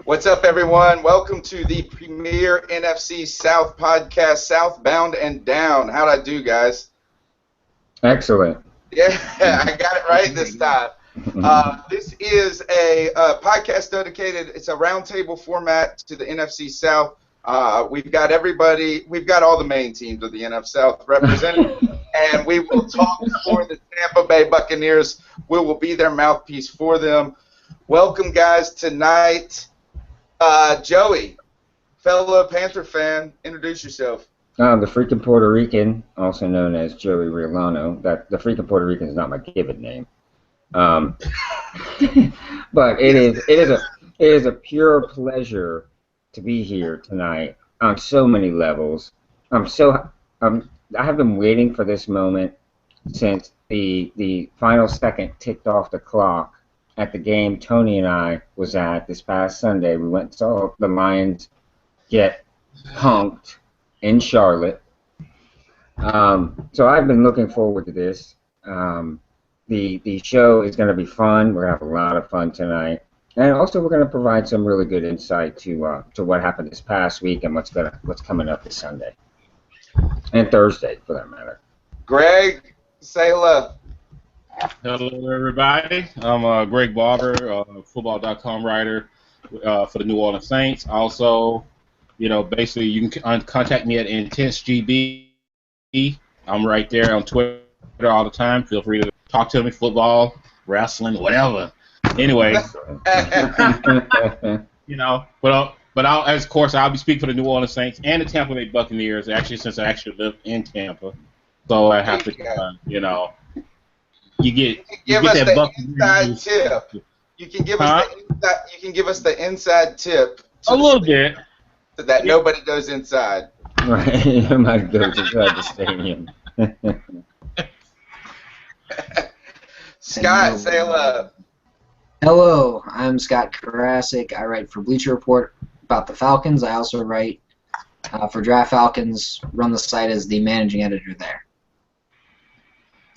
What's up, everyone? Welcome to the premier NFC South podcast, Southbound and Down. How'd I do, guys? Excellent. Yeah, I got it right this time. This is a podcast dedicated, it's a roundtable format to the NFC South. We've got all the main teams of the NFC South represented, and we will talk for the Tampa Bay Buccaneers. We will be their mouthpiece for them. Welcome, guys, tonight. Joey, fellow Panther fan, introduce yourself. The freaking Puerto Rican, also known as Joey Riolano. The freaking Puerto Rican is not my given name. But it is a pure pleasure to be here tonight on so many levels. I have been waiting for this moment since the final second ticked off the clock at the game Tony and I was at this past Sunday. We went and saw the Lions get punked in Charlotte. So I've been looking forward to this. The show is going to be fun. We're going to have a lot of fun tonight. And also we're going to provide some really good insight to what happened this past week and what's coming up this Sunday. And Thursday, for that matter. Greg, say hello. Hello, everybody. I'm Greg Barber, football.com writer for the New Orleans Saints. Also, basically you can contact me at IntenseGB. I'm right there on Twitter all the time. Feel free to talk to me, football, wrestling, whatever. Anyway, but I'll be speaking for the New Orleans Saints and the Tampa Bay Buccaneers. Actually, since I actually live in Tampa, so I have to, You get us that the inside tip. You can give us the inside tip. A little bit. So that nobody goes inside. Right, nobody goes inside the stadium. Scott, say hello. Hello, I'm Scott Karasik. I write for Bleacher Report about the Falcons. I also write for Draft Falcons, run the site as the managing editor there.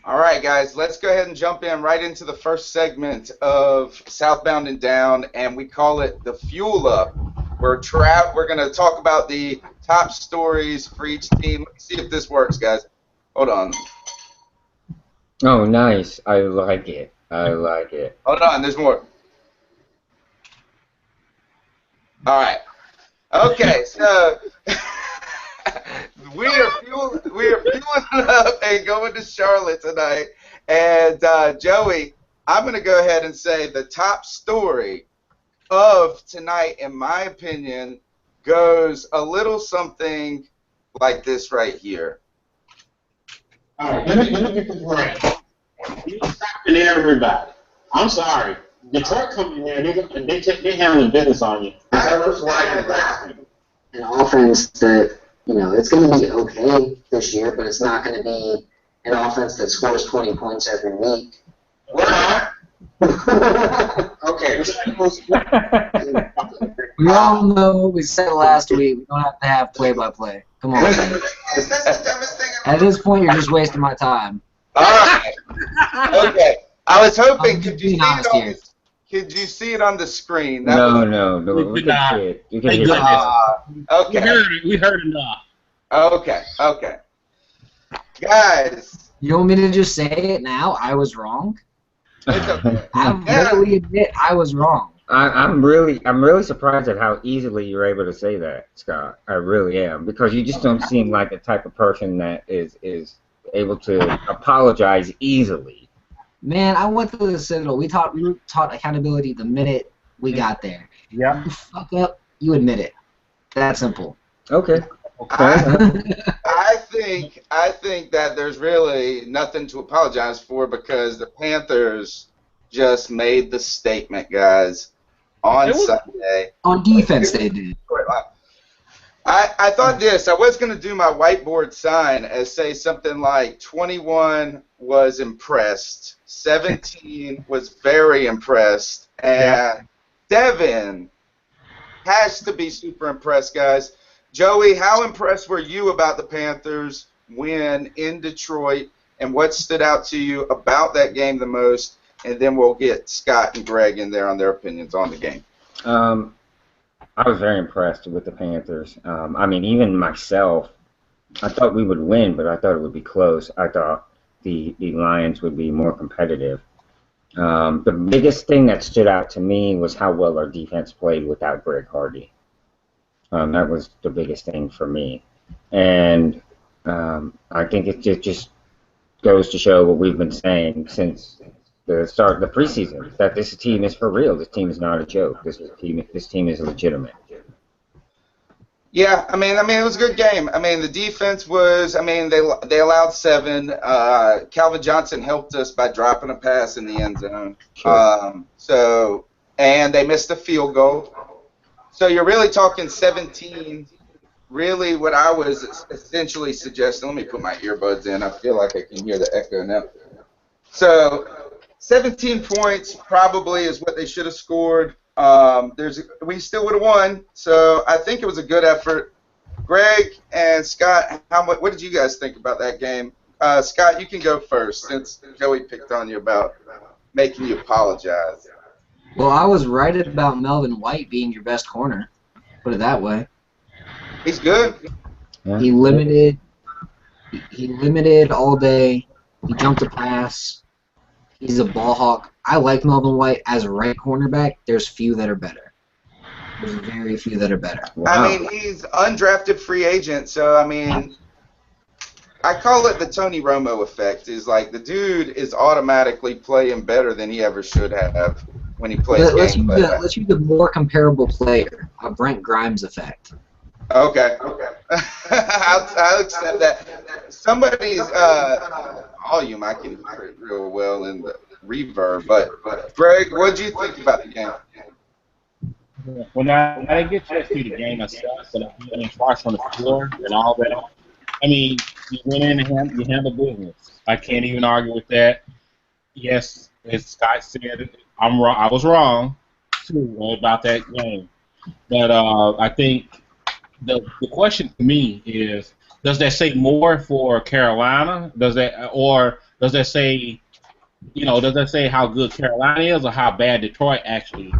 All right, guys, let's go ahead and jump in right into the first segment of Southbound and Down, and we call it the Fuel Up. We're going to talk about the top stories for each team. Let me see if this works, guys. Hold on. Oh, nice. I like it. Hold on, there's more. All right. Okay, so we are fueling up and going to Charlotte tonight. And Joey, I'm going to go ahead and say the top story of tonight, in my opinion, goes a little something like this right here. All right, let me get this right. You stopping everybody. I'm sorry. Detroit come in there and they handling business on you. An offense that, it's going to be okay this year, but it's not going to be an offense that scores 20 points every week. What? Okay. We all know what we said last week. We don't have to have play-by-play. Come on. At this point, you're just wasting my time. All right. Okay. I was hoping, could you see it on the screen? No. We can see it. You can hear it. Okay. We heard enough. Okay. Guys. You want me to just say it now? I was wrong? It's okay. I readily admit I was wrong. I'm really surprised at how easily you're able to say that, Scott. I really am, because you just don't seem like the type of person that is able to apologize easily. Man, I went to the Citadel. We taught accountability the minute we got there. Yeah. You fuck up, you admit it. That simple. Okay. I think that there's really nothing to apologize for because the Panthers just made the statement, guys, on Sunday. On defense, they did. I thought this. I was going to do my whiteboard sign as say something like 21 was impressed, 17 was very impressed, and 7 has to be super impressed, guys. Joey, how impressed were you about the Panthers win in Detroit, and what stood out to you about that game the most? And then we'll get Scott and Greg in there on their opinions on the game. I was very impressed with the Panthers. I mean, even myself, I thought we would win, but I thought it would be close. I thought the Lions would be more competitive. The biggest thing that stood out to me was how well our defense played without Greg Hardy. That was the biggest thing for me. And I think it just goes to show what we've been saying since the start of the preseason, that this team is for real. This team is not a joke. This team is legitimate. Yeah, I mean, it was a good game. I mean, the defense was. I mean, they allowed 7. Calvin Johnson helped us by dropping a pass in the end zone. Sure. And they missed a field goal. So you're really talking 17. Really, what I was essentially suggesting. Let me put my earbuds in. I feel like I can hear the echo now. So 17 points probably is what they should have scored. We still would have won, so I think it was a good effort. Greg and Scott, what did you guys think about that game? Scott, you can go first since Joey picked on you about making you apologize. Well, I was right about Melvin White being your best corner. Put it that way. He's good. Yeah. He limited all day. He jumped a pass. He's a ball hawk. I like Melvin White as a right cornerback. There's few that are better. There's very few that are better. Wow. I mean, he's undrafted free agent, so I mean, I call it the Tony Romo effect. Is like the dude is automatically playing better than he ever should have when he plays. Let's use the more comparable player, a Brent Grimes effect. Okay. I'll accept that. Somebody's volume I can hear it real well in the reverb. But Greg, what did you think about the game? When I didn't get to see the game myself, but I've been twice on the floor and all that. I mean, you went in and you handled business. I can't even argue with that. Yes, as Scott said, I'm wrong. I was wrong too about that game. But I think the question to me is, does that say more for Carolina? Does that say, does that say how good Carolina is or how bad Detroit actually is?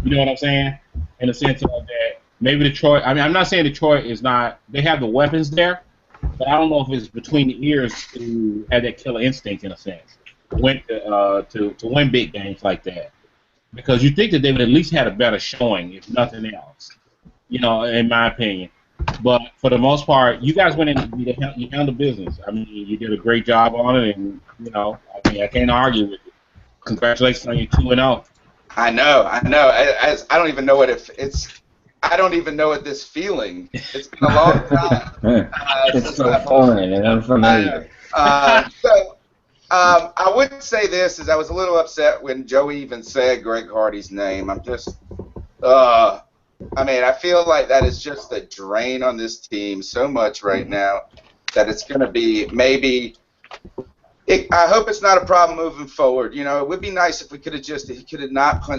You know what I'm saying? In the sense of that, maybe Detroit. I mean, I'm not saying Detroit is not. They have the weapons there, but I don't know if it's between the ears to have that killer instinct in a sense, to win big games like that. Because you think that they would at least had a better showing, if nothing else. In my opinion. But for the most part, you guys went in and you handled business. I mean, you did a great job on it, and I can't argue with it. Congratulations on your 2-0. I know. I don't even know what I don't even know what this feeling. It's been a long time. It's so foreign and unfamiliar. I would say this is I was a little upset when Joey even said Greg Hardy's name. I'm just, I feel like that is just a drain on this team so much right now that it's going to be maybe. I hope it's not a problem moving forward. It would be nice if he could have not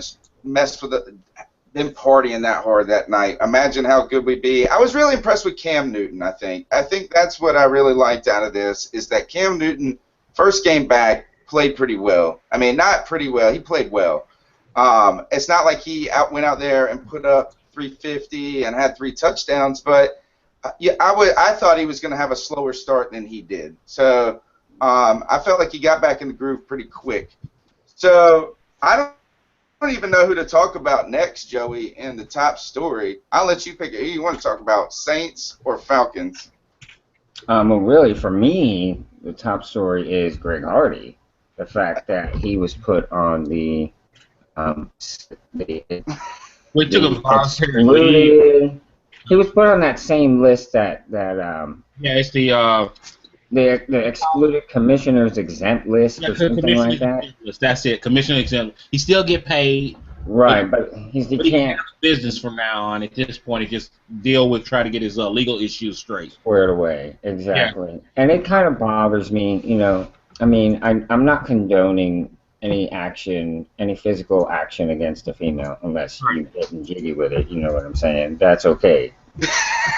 messed with them partying that hard that night. Imagine how good we'd be. I was really impressed with Cam Newton, I think. I think that's what I really liked out of this is that Cam Newton, first game back, played pretty well. I mean, not pretty well. He played well. It's not like he went out there and put up 350 and had 3 touchdowns, but I thought he was going to have a slower start than he did. So I felt like he got back in the groove pretty quick. So I don't even know who to talk about next, Joey, in the top story. I'll let you pick it. Who you want to talk about, Saints or Falcons? Well, really, for me, the top story is Greg Hardy. The fact that he was put on the we took a voluntary leave. He was put on that same list that it's the excluded commissioners exempt list or something like that. That's it, commissioner exempt. He still get paid. Right, but he can't business from now on. At this point, he just try to get his legal issues straight. Squared away, exactly. Yeah. And it kind of bothers me, I'm not condoning any physical action against a female unless you're getting jiggy with it. You know what I'm saying? That's okay.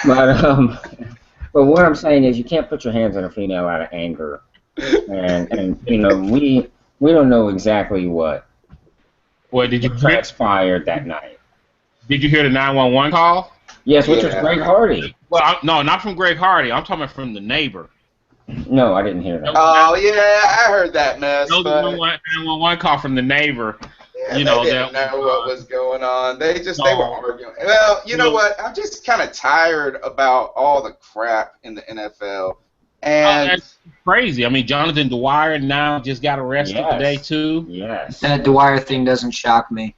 But what I'm saying is you can't put your hands on a female out of anger, and we don't know exactly what did you transpired that night. Did you hear the 911 call? Yes, which was Greg Hardy. Well, no, not from Greg Hardy. I'm talking from the neighbor. No, I didn't hear that. Oh yeah, I heard that mess. No, the but 911 call from the neighbor. yeah, You know, they didn't that know what was going on. They were No. arguing. Well, you know what? I'm just kind of tired about all the crap in the NFL. And that's crazy. I mean, Jonathan Dwyer now just got arrested Yes. today too. Yes. That Dwyer thing doesn't shock me.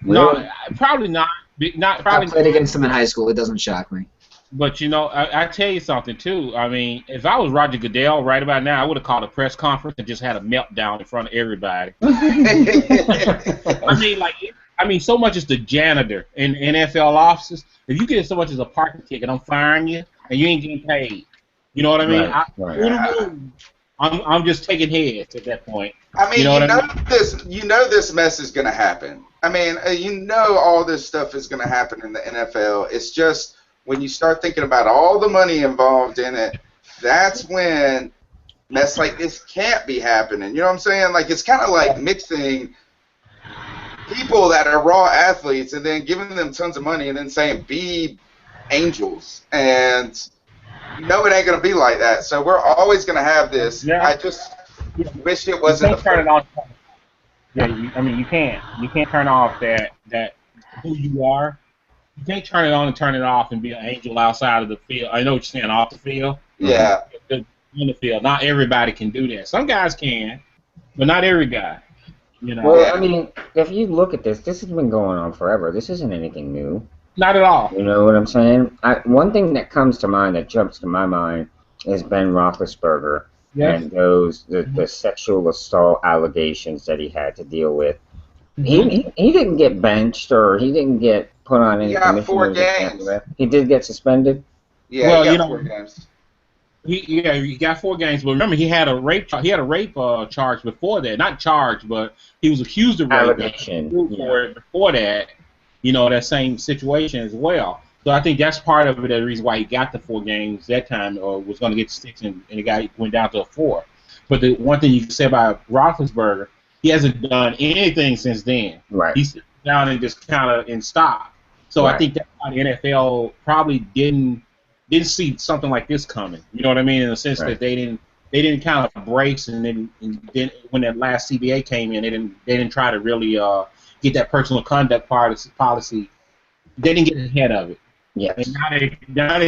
Really? No, probably not. Not I probably. played against him in high school. It doesn't shock me. But you know, I tell you something too. I mean, if I was Roger Goodell right about now, I would have called a press conference and just had a meltdown in front of everybody. I mean, so much as the janitor in NFL offices. If you get so much as a parking ticket, I'm firing you, and you ain't getting paid. You know what I mean? Right. I'm just taking heads at that point. I mean, I you know this mess is going to happen. I mean, you know all this stuff is going to happen in the NFL. It's just when you start thinking about all the money involved in it, that's when mess like this can't be happening. You know what I'm saying? Like, it's kind of like mixing people that are raw athletes and then giving them tons of money and then saying, be angels. And you know it ain't going to be like that. So we're always going to have this. Yeah. I just wish it wasn't. You can't turn it off. Yeah, I mean, you can't turn off that who you are. You can't turn it on and turn it off and be an angel outside of the field. I know what you're saying, off the field. Yeah. In the field. Not everybody can do that. Some guys can, but not every guy. You know. Well, I mean, if you look at this has been going on forever. This isn't anything new. Not at all. You know what I'm saying? One thing that comes to mind, that jumps to my mind, is Ben Roethlisberger and the sexual assault allegations that he had to deal with. He didn't get benched or he didn't get put on any commission. He got 4 games. He did get suspended. Yeah, well, he got 4 games. He got 4 games, but remember he had a rape charge before that. Not charged, but he was accused of rape. Allegation. Before that, you know, that same situation as well. So I think that's part of it. The reason why he got the 4 games that time, or was going to get 6, and the guy went down to a 4. But the one thing you can say about Roethlisberger, he hasn't done anything since then. Right. He's down and just kind of stopped. So Right. I think that's why the NFL probably didn't see something like this coming. You know what I mean? In the sense Right. that they didn't kind of brace, and then when that last CBA came in, they didn't try to really get that personal conduct policy. They didn't get ahead of it. Yes. And now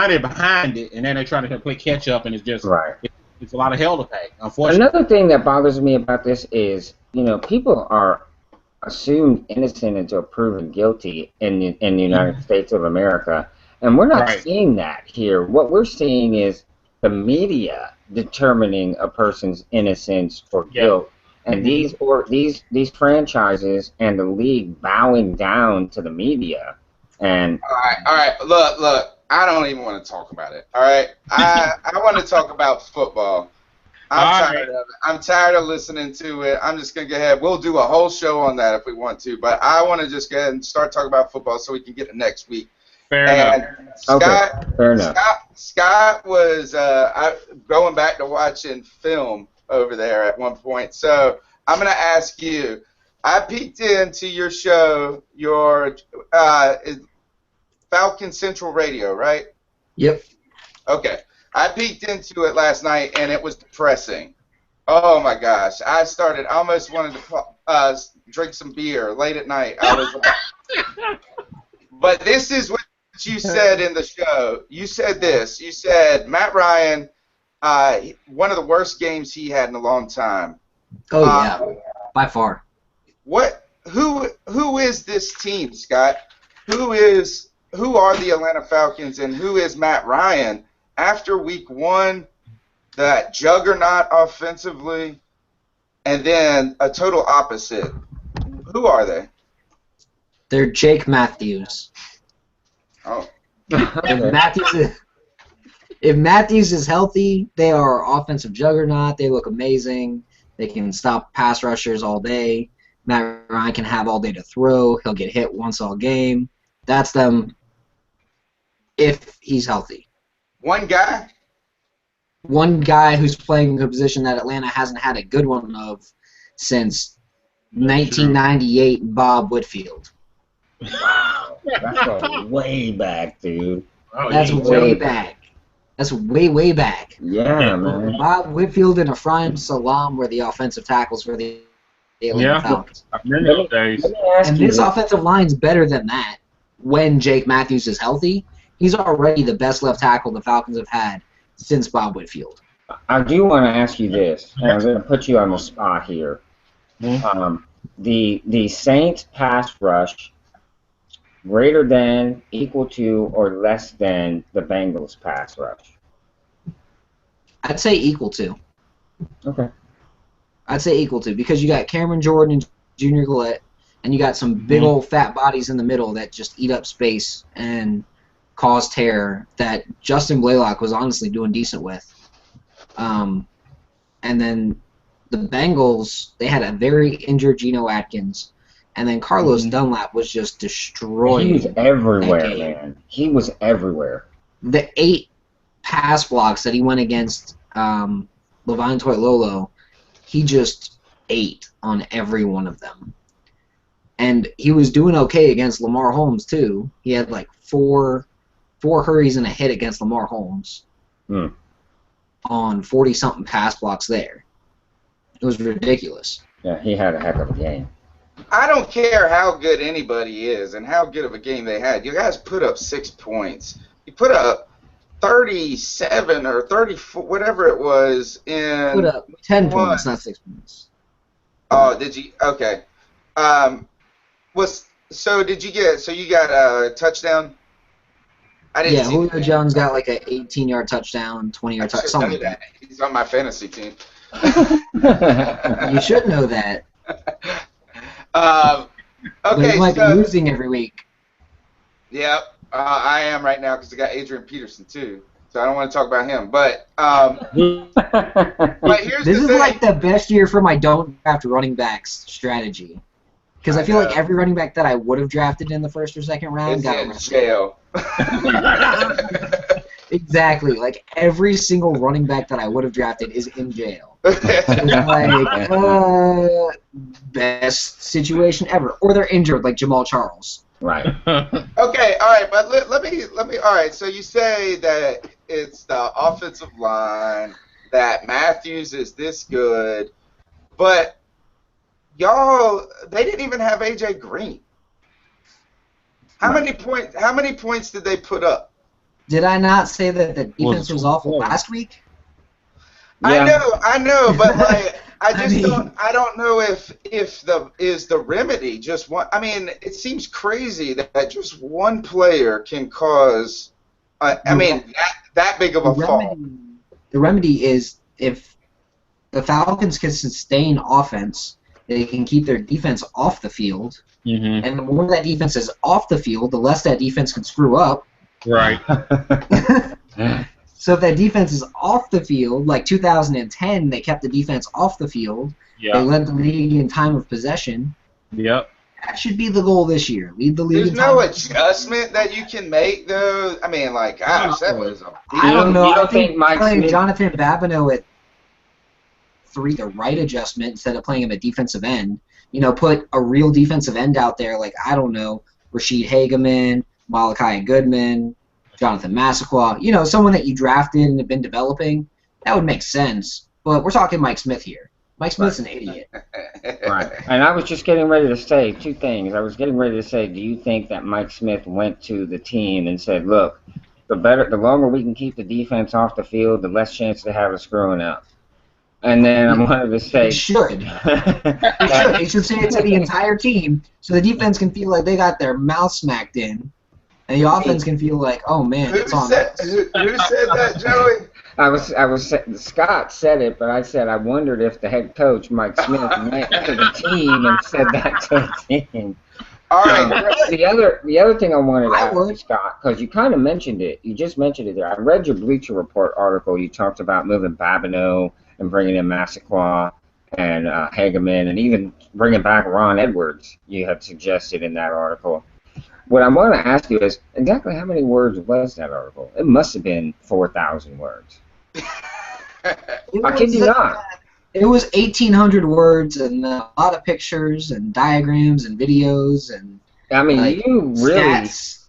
they're behind it, and then they're trying to play catch up, and it's just Right. it's a lot of hell to pay. Unfortunately. Another thing that bothers me about this is, you know, people are assumed innocent until proven guilty in the United States of America, and we're not Right. seeing that here. What we're seeing is the media determining a person's innocence or guilt, and these franchises and the league bowing down to the media. And All right. Look. I don't even want to talk about it. All right. I want to talk about football. I'm tired of it. I'm tired of listening to it. I'm just gonna go ahead. We'll do a whole show on that if we want to, but I want to just go ahead and start talking about football so we can get it next week. Fair enough. Fair enough. Scott was going back to watching film over there at one point. So I'm going to ask you, I peeked into your show, your Falcon Central Radio, right? Yep. Okay. I peeked into it last night, and it was depressing. Oh, my gosh. I almost wanted to drink some beer late at night. But this is what you said in the show. You said this. You said Matt Ryan, one of the worst games he had in a long time. Oh, yeah. By far. Who is this team, Scott? Who are the Atlanta Falcons, and who is Matt Ryan after week 1, that juggernaut offensively, and then a total opposite? Who are they? They're Jake Matthews. Oh. If Matthews is healthy, they are offensive juggernaut. They look amazing. They can stop pass rushers all day. Matt Ryan can have all day to throw. He'll get hit once all game. That's them if he's healthy. One guy? One guy who's playing a position that Atlanta hasn't had a good one of since 1998 Bob Whitfield. That's going way back, dude. Oh, That's yeah. way back. That's way back. Yeah, man. Bob Whitfield and Ephraim Salam were the offensive tackles for the Atlanta Falcons. I remember those days. Let me ask And you this offensive line's better than that when Jake Matthews is healthy. He's already the best left tackle the Falcons have had since Bob Whitfield. I do want to ask you this, and I'm going to put you on the spot here. The Saints pass rush greater than, equal to, or less than the Bengals pass rush? I'd say equal to. Okay. I'd say equal to, because you got Cameron Jordan and Junior Gillette, and you got some big old fat bodies in the middle that just eat up space and cause terror that Justin Blaylock was honestly doing decent with. And then the Bengals, they had a very injured Geno Atkins, and then Carlos Dunlap was just destroying. He was everywhere, man. He was everywhere. The 8 pass blocks that he went against Levine Toilolo, he just ate on every one of them. And he was doing okay against Lamar Holmes, too. He had like four hurries and a hit against Lamar Holmes on 40-something pass blocks there. It was ridiculous. Yeah, he had a heck of a game. I don't care how good anybody is and how good of a game they had. You guys put up 6 points. You put up 37 or 34, whatever it was, in Put up 10 points, not 6 points. Oh, did you? Okay. So you got a touchdown? I didn't see Julio that. Jones got like an 18-yard touchdown, 20-yard touchdown, something like that. He's on my fantasy team. You should know that. Okay, But you might be losing every week. Yeah, I am right now because I got Adrian Peterson too, so I don't want to talk about him. But here's This the is thing. like the best year for my don't draft running backs strategy. Because I feel like every running back that I would have drafted in the first or second round It's got in arrested. jail. Exactly. Like every single running back that I would have drafted is in jail. It's like, best situation ever. Or they're injured like Jamal Charles. Right. Okay, all right, but let me. All right, so you say that it's the offensive line, that Matthews is this good, but y'all, they didn't even have AJ Green. How many points did they put up? Did I not say that the defense was awful last week? Yeah. I know, but like I don't know if the remedy just one. I mean, it seems crazy that just one player can cause. That big of a fall. The remedy is if the Falcons can sustain offense, they can keep their defense off the field. Mm-hmm. And the more that defense is off the field, the less that defense can screw up. Right. So if that defense is off the field, like 2010, they kept the defense off the field. Yeah. They led the league in time of possession. Yep. That should be the goal this year. Lead the league There's in time no of possession. adjustment that you can make, though. I mean, like, gosh, that was a I don't know. You don't I think think Mike playing Smith- Jonathan Babineau at 3, the right adjustment, instead of playing him at defensive end. You know, put a real defensive end out there, like, I don't know, Rashid Hageman, Malachi Goodman, Jonathan Massaquoi. You know, someone that you drafted and have been developing. That would make sense. But we're talking Mike Smith here. Mike Smith's an idiot. Right. And I was just getting ready to say 2 things. I was getting ready to say, do you think that Mike Smith went to the team and said, look, the longer we can keep the defense off the field, the less chance they have of screwing up. And then I wanted to say... They should. They should say it to the entire team so the defense can feel like they got their mouth smacked in. And the offense can feel like, oh, man, it's on us. Who said that, Joey? Scott said it, but I said I wondered if the head coach, Mike Smith, went to the team and said that to the team. All right. The other thing I wanted to ask you, Scott, because you kind of mentioned it. You just mentioned it there. I read your Bleacher Report article. You talked about moving Babineau and bringing in Massaquoi and Hageman and even bringing back Ron Edwards, you had suggested in that article. What I want to ask you is, exactly how many words was that article? It must have been 4,000 words. I kid you not. It was 1,800 words and a lot of pictures and diagrams and videos and I mean, Like, you really. stats.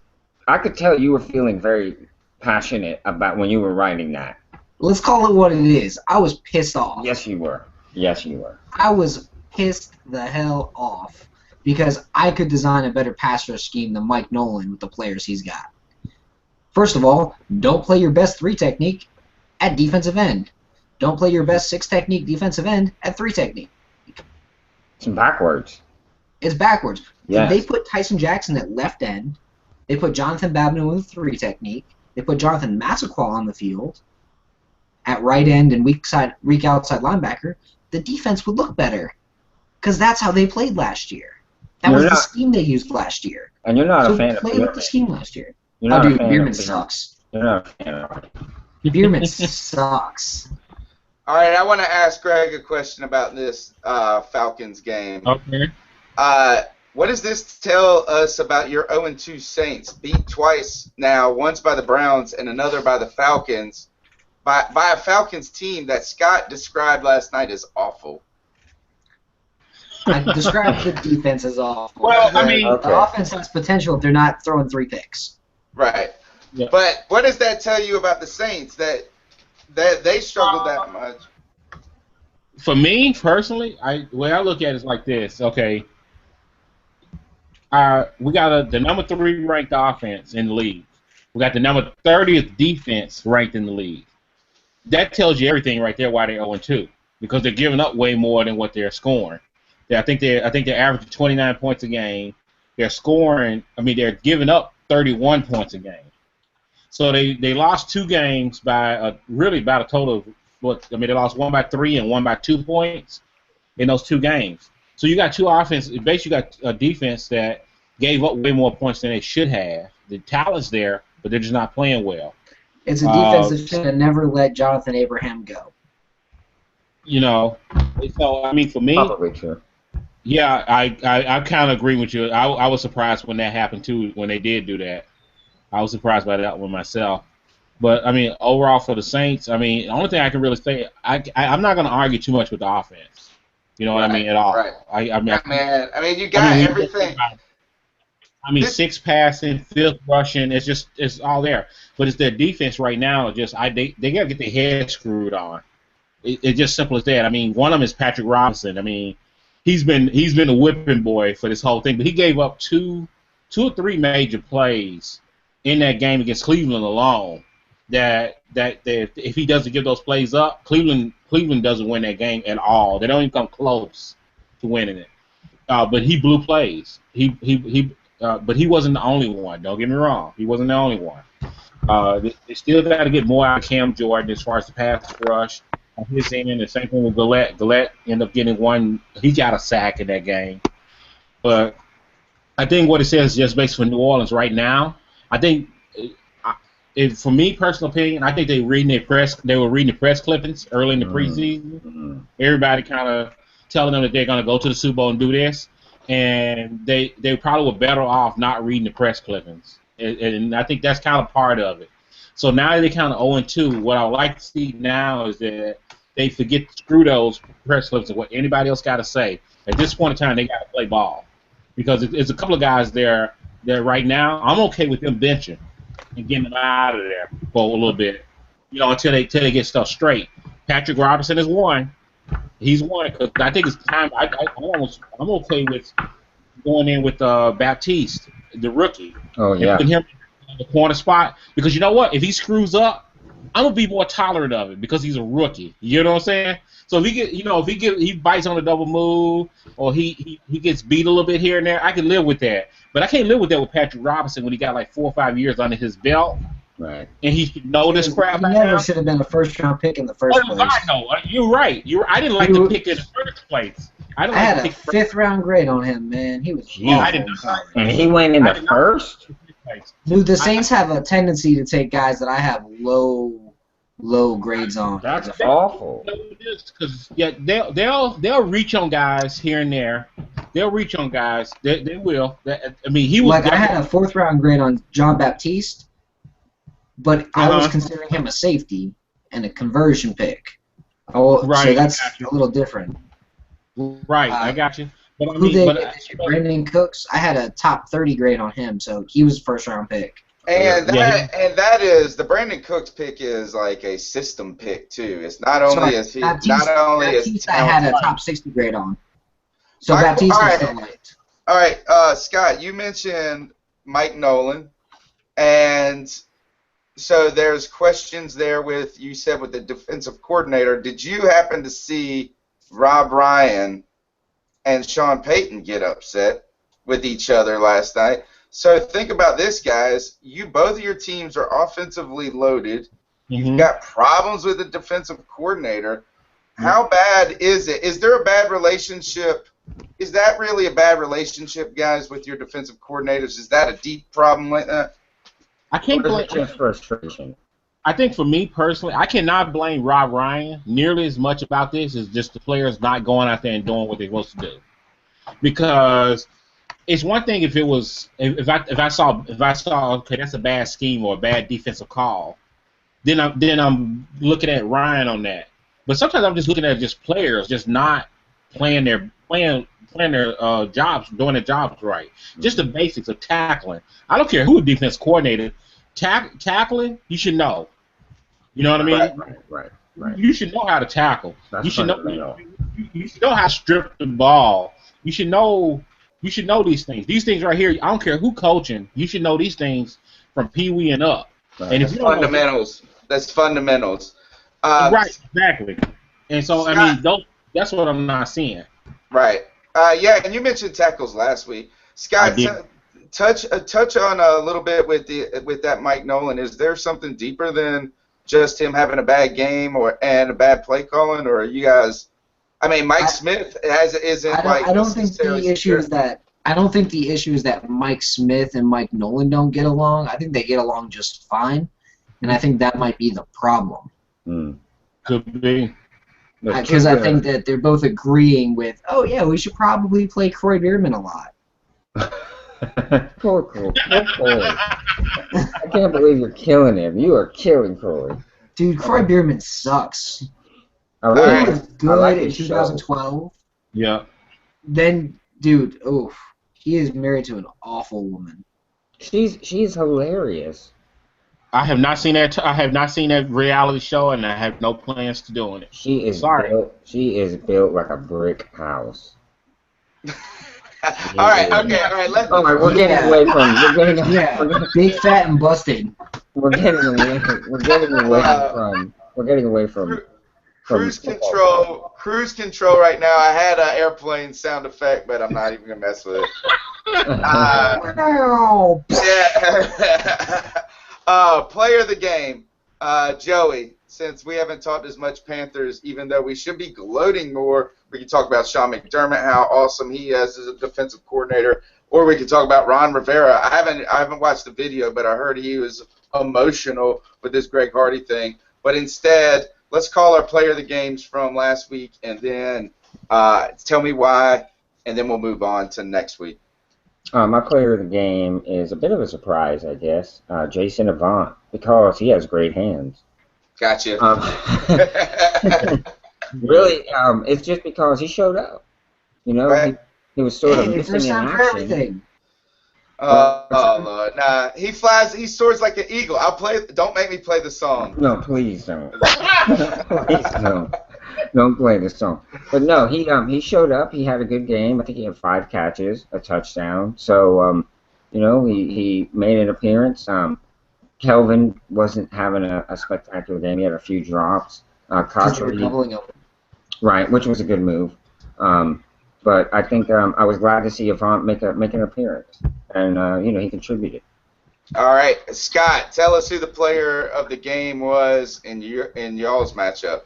I could tell you were feeling very passionate about when you were writing that. Let's call it what it is. I was pissed off. Yes, you were. Yes, you were. I was pissed the hell off because I could design a better pass rush scheme than Mike Nolan with the players he's got. First of all, don't play your best 3 technique at defensive end. Don't play your best 6 technique defensive end at 3 technique. It's backwards. It's backwards. Yes. They put Tyson Jackson at left end. They put Jonathan Babin with 3 technique. They put Jonathan Massaquoi on the field at right end and weak outside linebacker. The defense would look better because that's how they played last year. That was the scheme they used last year. And you're not so a fan of play Bierman. with the scheme last year. You're not dude, a fan Bierman of sucks. You're not a fan of Bierman sucks. All right, I want to ask Greg a question about this Falcons game. Okay. What does this tell us about your 0-2 Saints? Beat twice now, once by the Browns and another by the Falcons, by a Falcons team that Scott described last night as awful. I described the defense as awful. Well, I mean, the offense has potential if they're not throwing 3 picks. Right. Yeah. But what does that tell you about the Saints, that they struggled that much? For me personally, the way I look at it is like this. Okay, we got the number 3 ranked offense in the league. We got the number 30th defense ranked in the league. That tells you everything right there why they're 0-2, because they're giving up way more than what they're scoring. I think they're averaging 29 points a game. They're scoring. I mean, they're giving up 31 points a game. So they lost 2 games by really about a total of they lost 1 by 3 and 1 by 2 points in those 2 games. So you got 2 offenses. Basically, you got a defense that gave up way more points than they should have. The talent's there, but they're just not playing well. It's a defense that should have never let Jonathan Abraham go. You know, so I mean, for me, Probably true. Yeah, I kind of agree with you. I was surprised when that happened too. When they did do that, I was surprised by that one myself. But I mean, overall for the Saints, I mean, the only thing I can really say, I'm not going to argue too much with the offense. You know what I mean at all. Right. I mean, you got everything. I mean, 6 passing, 5th rushing, it's all there. But it's their defense right now. They got to get their head screwed on. It's just simple as that. I mean, one of them is Patrick Robinson. I mean, he's been a whipping boy for this whole thing. But he gave up two or three major plays in that game against Cleveland alone. That if he doesn't give those plays up, Cleveland doesn't win that game at all. They don't even come close to winning it. But he blew plays. But he wasn't the only one. Don't get me wrong. He wasn't the only one. They still got to get more out of Cam Jordan as far as the pass rush on his end. The same thing with Gillette. Gillette ended up getting one. He got a sack in that game. But I think what it says is just based for New Orleans right now. I think, for me, personal opinion, I think they were reading the press clippings early in the preseason. Mm-hmm. Everybody kind of telling them that they're going to go to the Super Bowl and do this. And they probably were better off not reading the press clippings. And I think that's kind of part of it. So now they're kind of 0-2. What I would like to see now is that they forget to screw those press clips and what anybody else got to say. At this point in time, they got to play ball. Because it's a couple of guys there that right now, I'm okay with them benching and getting them out of there for a little bit, until they get stuff straight. Patrick Robinson is one. He's one because I think it's time. I'm okay with going in with Baptiste, the rookie. Oh yeah. And putting him in the corner spot because you know what? If he screws up, I'm gonna be more tolerant of it because he's a rookie. You know what I'm saying? So if he bites on a double move or he gets beat a little bit here and there, I can live with that. But I can't live with that with Patrick Robinson when he got like 4 or 5 years under his belt. Right. And he should know this crap. He never should have been a first-round pick in the first place. I know. You're right. I didn't like the pick in the first place. I had a 5th-round grade on him, man. He was I didn't. And he went in the first? Dude, the Saints have a tendency to take guys that I have low grades on. That's awful. Because they'll reach on guys here and there. They'll reach on guys. They will. I mean, he was like I had a 4th-round grade on John Baptiste. But I was considering him a safety and a conversion pick. Right, so that's a little different. Right, I got you. But I Who mean, they but get this year? Brandon Cooks. I had a top 30 grade on him, so he was first round pick. And Yeah, that is the Brandon Cooks pick is like a system pick too. It's not only is he Baptiste I had a talented. top 60 grade on. So All Baptiste right. is still liked. All right, Scott, you mentioned Mike Nolan, and so there's questions there with you said with the defensive coordinator. Did you happen to see Rob Ryan and Sean Payton get upset with each other last night? So think about this, guys. Both of your teams are offensively loaded. You've got problems with the defensive coordinator. How bad is it? Is there a bad relationship? Is that really a bad relationship, guys, with your defensive coordinators? Is that a deep problem like that? I can't blame. Just frustration. I think for me personally, I cannot blame Rob Ryan nearly as much about this as just the players not going out there and doing what they're supposed to do. Because it's one thing if it was if I saw okay, that's a bad scheme or a bad defensive call, then I'm looking at Ryan on that. But sometimes I'm just looking at just players just not playing their jobs, doing their jobs right. Just the basics of tackling. I don't care who the defense coordinator, tackling, you should know. You know what I mean? Right. You should know how to tackle. That's You should know. fundamental. You should know how to strip the ball. You should know these things. These things right here. I don't care who coaching. You should know these things from Pee Wee and up. Right. And if you don't Fundamentals. That's fundamentals. right, exactly. And so Scott, I mean, that's what I'm not seeing. Right. Yeah, and you mentioned tackles last week. Scott, touch on a little bit with that Mike Nolan. Is there something deeper than just him having a bad game and a bad play calling, or are you guys? I mean, Mike Smith isn't like. I don't think the issue is that. I don't think the issue is that Mike Smith and Mike Nolan don't get along. I think they get along just fine, and I think that might be the problem. Could be. Because I think that they're both agreeing with, oh yeah, we should probably play Croy Bierman a lot. Poor Corey. I can't believe you're killing him. You are killing Corey. Dude, Croy Bierman sucks. He was good in 2012. Yeah. Then, dude, he is married to an awful woman. She's hilarious. I have not seen that. I have not seen that reality show, and I have no plans to doing it. She is built like a brick house. All right. We're getting away from. Big, fat, and busted. We're getting away from. Cruise control right now. I had an airplane sound effect, but I'm not even gonna mess with it. Player of the game, Joey. Since we haven't talked as much Panthers, even though we should be gloating more, we can talk about Sean McDermott, how awesome he is as a defensive coordinator, or we can talk about Ron Rivera. I haven't watched the video, but I heard he was emotional with this Greg Hardy thing. But instead, let's call our player of the games from last week, and then tell me why, and then we'll move on to next week. My player of the game is a bit of a surprise, I guess. Jason Avant, because he has great hands. Gotcha. Really, it's just because he showed up. You know, right. he was sort of missing in action. Oh Lord, nah. He flies. He soars like an eagle. I'll play. Don't make me play the song. No, please don't. Please don't. Don't play the song. But no, he showed up. He had a good game. I think he had 5 catches, a touchdown. So he made an appearance. Kelvin wasn't having a spectacular game. He had a few drops. Right, which was a good move. But I think I was glad to see Avant make an appearance, and he contributed. All right, Scott, tell us who the player of the game was in y'all's matchup.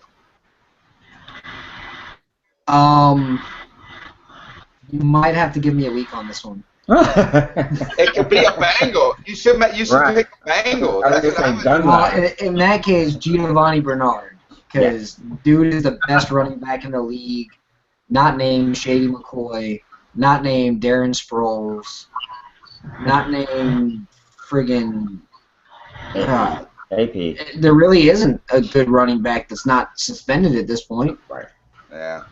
You might have to give me a week on this one. It could be a Bengal. You should pick a Bengal. In that case, Giovanni Bernard, because dude is the best running back in the league. Not named Shady McCoy. Not named Darren Sproles. Not named friggin' AP. There really isn't a good running back that's not suspended at this point. Right. Yeah.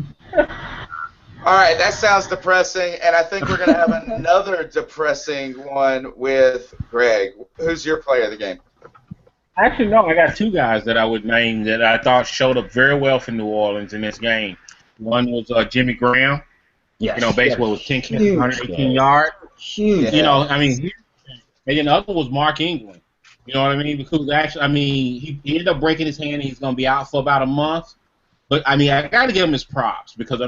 All right, that sounds depressing, and I think we're going to have another depressing one with Greg. Who's your player of the game? Actually, no. I got two guys that I would name that I thought showed up very well for New Orleans in this game. One was Jimmy Graham. Yes. Baseball was 10 catches, 118 yards. Huge. And then the other was Mark Ingram. You know what I mean? Because actually, he ended up breaking his hand. He's going to be out for about a month. But, I got to give him his props because,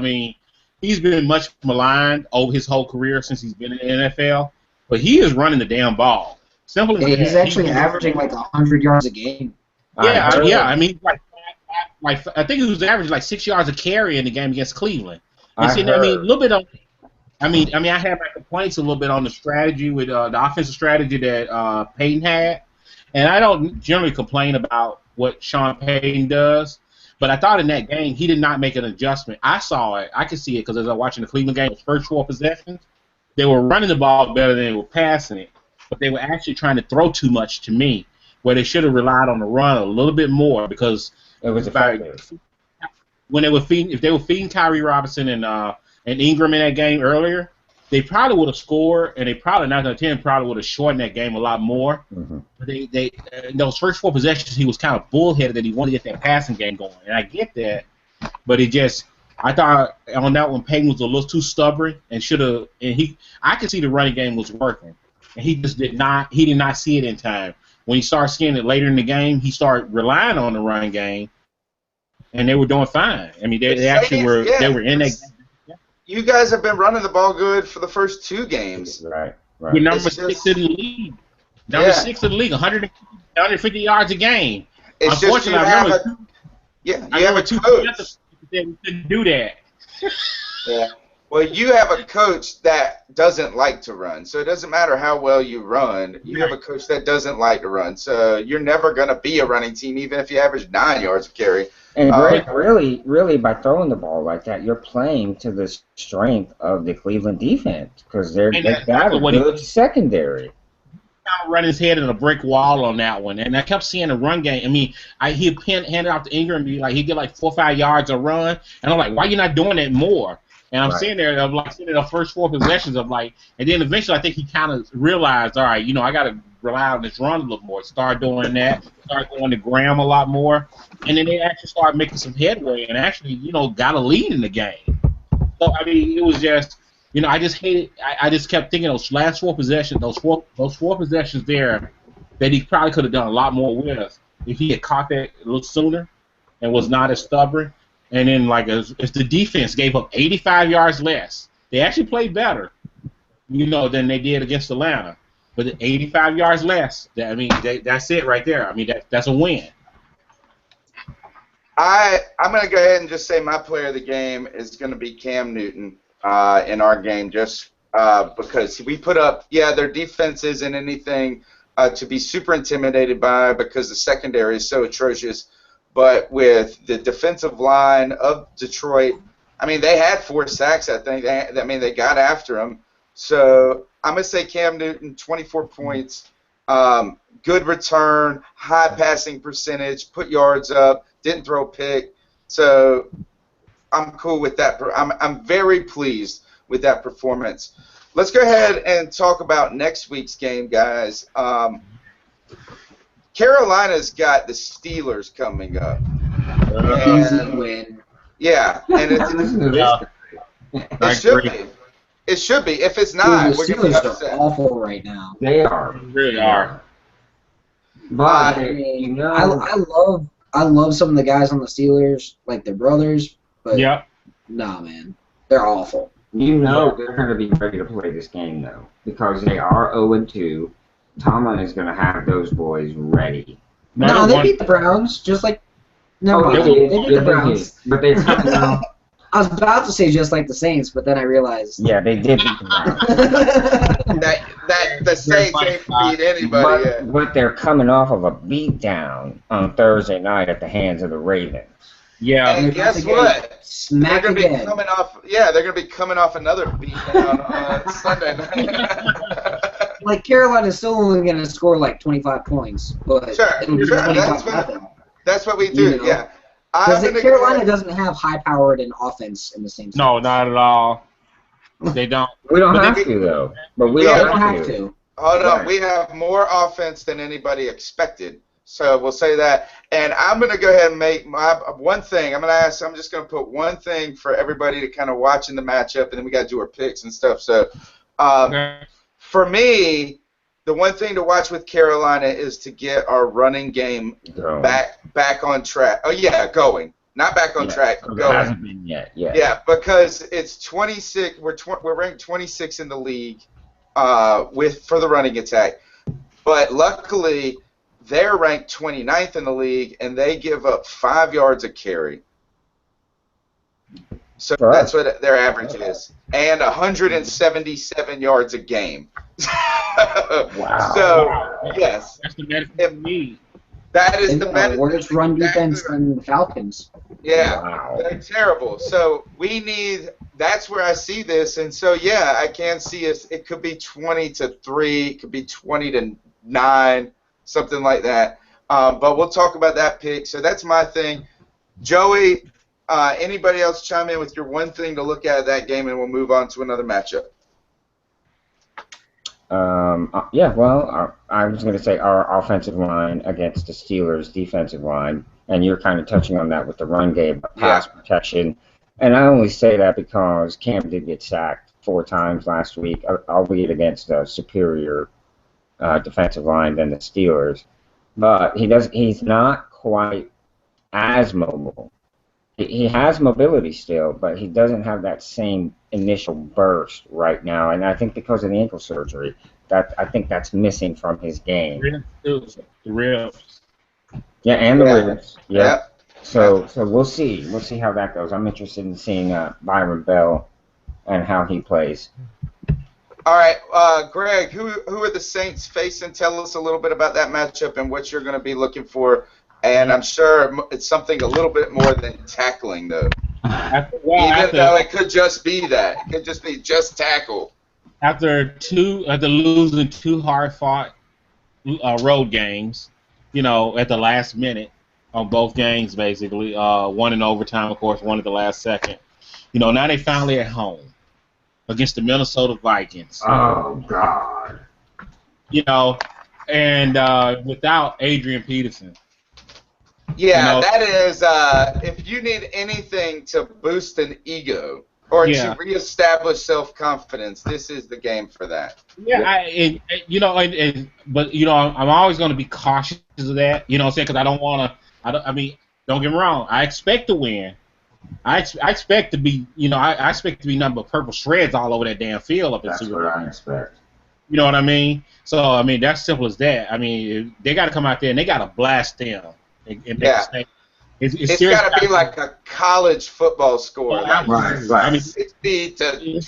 he's been much maligned over his whole career since he's been in the NFL. But he is running the damn ball. Simple as that. He's actually averaging like 100 yards a game. Yeah. I think he was averaging like 6 yards a carry in the game against Cleveland. A little bit on. I had my complaints a little bit on the strategy with the offensive strategy that Payton had, and I don't generally complain about what Sean Payton does, but I thought in that game he did not make an adjustment. I saw it, I could see it because as I was watching the Cleveland game, the first 4 possessions, they were running the ball better than they were passing it, but they were actually trying to throw too much to me, where they should have relied on the run a little bit more because it was effective. When if they were feeding Kyrie Robinson and Ingram in that game earlier, they probably would have scored, and they probably 9 out of 10 probably would have shortened that game a lot more. Mm-hmm. But they in those first 4 possessions, he was kind of bullheaded that he wanted to get that passing game going, and I get that, but I thought on that one Payton was a little too stubborn and I could see the running game was working, and he did not see it in time. When he started seeing it later in the game, he started relying on the running game, and they were doing fine. They actually were they were in that game. You guys have been running the ball good for the first 2 games. Right. We're number 6 in the league. Number 6 in the league, 150 yards a game. It's Unfortunately, you have a coach that we couldn't do that. Yeah. Well, you have a coach that doesn't like to run, so it doesn't matter how well you run. You have a coach that doesn't like to run, so you're never going to be a running team, even if you average 9 yards of carry. And really, by throwing the ball like that, you're playing to the strength of the Cleveland defense because they've got a good secondary. Kind of run his head in a brick wall on that one, and I kept seeing the run game. He'd hand it off to Ingram and be like, he'd get like 4 or 5 yards a run, and I'm like, why are you not doing that more? And I'm sitting there, seeing the first 4 possessions and then eventually I think he kind of realized, all right, I got to rely on this run a little more. Start doing that, start going to Graham a lot more, and then they actually started making some headway and actually, got a lead in the game. So it was just, I just hated. I just kept thinking those last 4 possessions, those four possessions there, that he probably could have done a lot more with if he had caught that a little sooner and was not as stubborn. And then, if the defense gave up 85 yards less, they actually played better, than they did against Atlanta. But 85 yards less, that's it right there. That's a win. I'm going to go ahead and just say my player of the game is going to be Cam Newton in our game, just because we put up, their defense isn't anything to be super intimidated by because the secondary is so atrocious. But with the defensive line of Detroit, they had 4 sacks, I think. They got after him. So I'm going to say Cam Newton, 24 points, good return, high passing percentage, put yards up, didn't throw a pick. So I'm cool with that. I'm very pleased with that performance. Let's go ahead and talk about next week's game, guys. Carolina's got the Steelers coming up. Easy win. Yeah, and it should be. It should be. If it's not, we're going to be upset. Are awful right now. They are. They really are. But I love some of the guys on the Steelers, like their brothers. But nah, man, they're awful. They're going to be ready to play this game though, because they are 0-2. Tomlin is going to have those boys ready. No, they beat the Browns, just like. No, they beat the Browns. But they I was about to say just like the Saints, but then I realized. Yeah, they did beat the Browns. the Saints ain't beat anybody yet. But they're coming off of a beatdown on Thursday night at the hands of the Ravens. Yeah. And guess what? Smack they're again. They're going to be coming off another beatdown on Sunday night. Like Carolina's still only going to score like 25 points, but sure. it'll be 25 nothing. That's what we do. Yeah. Because Carolina doesn't have high-powered and offense in the same sense. No, not at all. They don't. We don't have to, though. But we don't have to. Hold on. We have more offense than anybody expected. So we'll say that. And I'm going to go ahead and make my one thing. I'm just going to put one thing for everybody to kind of watch in the matchup, and then we got to do our picks and stuff. So for me, the one thing to watch with Carolina is to get our running game back on track. Oh, yeah, going. Not back on track, going. It hasn't been yet. Yeah, because it's 26. We're ranked 26 in the league for the running attack. But luckily, they're ranked 29th in the league, and they give up 5 yards a carry. So that's what their average is. And 177 yards a game. Wow. So, yes. That's the medicine we need. That is the medicine. Worse run defense than the Falcons. Yeah, Wow. they're terrible. So that's where I see this. And so, yeah, I can see it could be 20-3, it could be 20-9, something like that. But we'll talk about that pick. So that's my thing. Joey, anybody else chime in with your one thing to look at that game, and we'll move on to another matchup. I was going to say our offensive line against the Steelers' defensive line, and you're kind of touching on that with the run game, pass protection. And I only say that because Cam did get sacked 4 times last week, albeit against a superior defensive line than the Steelers. But he's not quite as mobile. He has mobility still, but he doesn't have that same initial burst right now. And I think because of the ankle surgery, I think that's missing from his game. The ribs. Yeah, and the ribs. Yeah. Yep. So we'll see. We'll see how that goes. I'm interested in seeing Byron Bell and how he plays. All right, Greg, who are the Saints facing? Tell us a little bit about that matchup and what you're going to be looking for. And I'm sure it's something a little bit more than tackling, though. Even though it could just be that. It could just be just tackle. After losing 2 hard-fought road games, at the last minute on both games, basically, one in overtime, of course, one at the last second. Now they finally at home against the Minnesota Vikings. Oh, God. And without Adrian Peterson. Yeah, that is, if you need anything to boost an ego or to reestablish self-confidence, this is the game for that. Yeah, but I'm always going to be cautious of that, because I don't want to, don't get me wrong, I expect to win. I expect to be, I expect to be nothing but purple shreds all over that damn field up in That's what I expect. You know what I mean? So, that's simple as that. They got to come out there and they got to blast them. It's got to be like a college football score. Right. 60 to 12.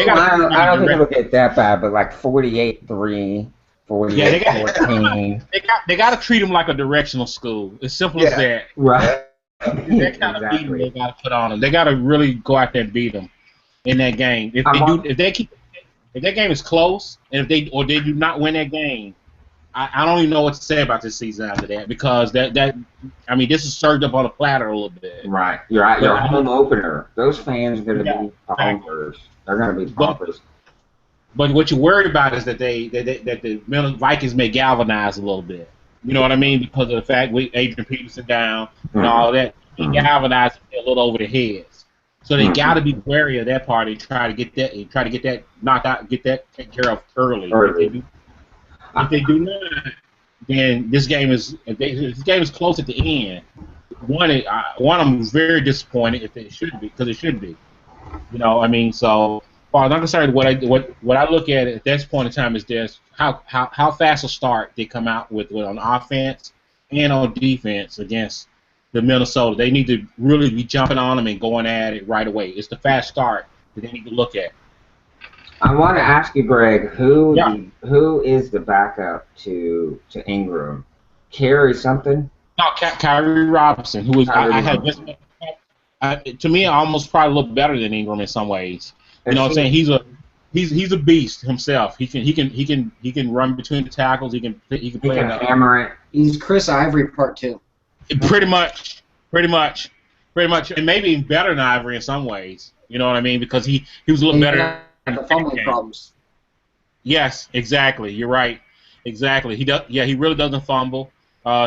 I don't think it'll get that bad, but like 48-3, 48-14. They got to treat them like a directional school. As simple as that. Right. That kind of beating they got to put on them. They got to really go out there and beat them in that game. If that game is close, and if they do not win that game, I don't even know what to say about this season after that, because this is served up on a platter a little bit. Right. You're at your home opener. Those fans are going to be pumpers. They're going to be pumpers. But what you're worried about is that the Vikings may galvanize a little bit. You know what I mean? Because of the fact with Adrian Peterson down and all that, he galvanized a little over the heads. So they got to be wary of that part and try to get that knocked out, get that taken care of early. If they do not, then this game is close at the end. I'm very disappointed if it should be, because it should be. So far as I'm concerned, what I look at this point in time is this: how fast a start they come out with on offense and on defense against the Minnesota. They need to really be jumping on them and going at it right away. It's the fast start that they need to look at. I want to ask you, Greg, who is the backup to Ingram? Carey something? No, Kyrie Robinson, who is to me almost probably look better than Ingram in some ways. You know what I'm saying? He's a beast himself. He can run between the tackles. He can play. He can hammer it. He's Chris Ivory Part 2. Pretty much. Pretty much, and maybe even better than Ivory in some ways. You know what I mean? Because he was a little better in The the fumbling game. problems. Yes, exactly. You're right. Exactly. He does. Yeah, he really doesn't fumble.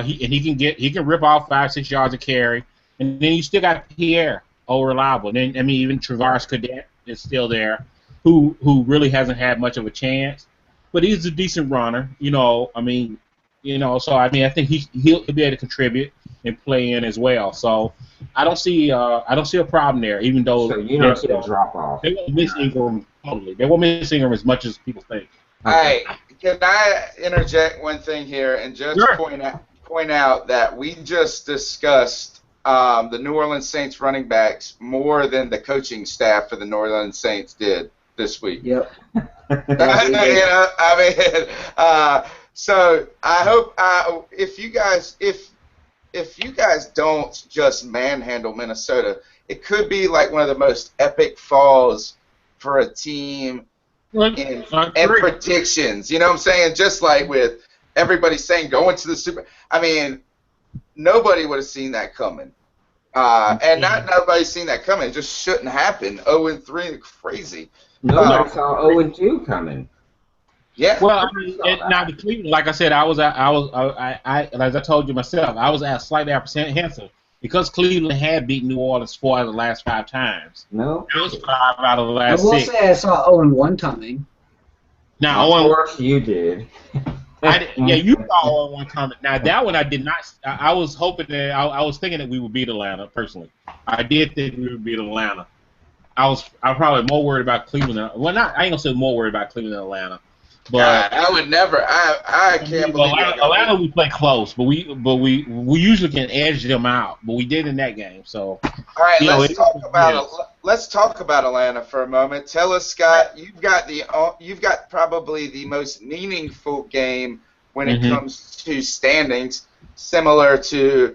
He can rip off 5-6 yards of carry, and then you still got Pierre, reliable. And then I mean even Travaris Cadet is still there, who really hasn't had much of a chance, but he's a decent runner. You know, I mean, so I mean I think he'll be able to contribute and play in as well. So I don't see a problem there, even though So you don't see a drop off. they won't miss Ingram totally. They won't miss Ingram as much as people think. Hey, can I interject one thing here and just Sure. point out that we just discussed the New Orleans Saints running backs more than the coaching staff for the New Orleans Saints did this week. Yep. So I hope if you guys don't just manhandle Minnesota, it could be like one of the most epic falls for a team in predictions. You know what I'm saying? Just like with everybody saying going to the Super. I mean, nobody would have seen that coming. And not nobody's seen that coming. It just shouldn't happen. 0-3, crazy. Nobody saw 0-2 coming. Yeah. Well, I mean, now the Cleveland, like I said, as I told you myself, I was slightly apprehensive because Cleveland had beaten New Orleans 4 out of the last 5 times. No. It was 5 out of the last 6. I will say I saw 0-1 coming. Now, Of course you did. you saw 0-1 coming. Now that one I did not. I was hoping that I was thinking that we would beat Atlanta personally. I did think we would beat Atlanta. I'm probably more worried about Cleveland. I ain't gonna say more worried about Cleveland than Atlanta. But God, I would never. I can't believe Atlanta. We play close, but we usually can edge them out. But we did in that game. So all right, let's talk about Atlanta for a moment. Tell us, Scott, you've got probably the most meaningful game when it comes to standings, similar to.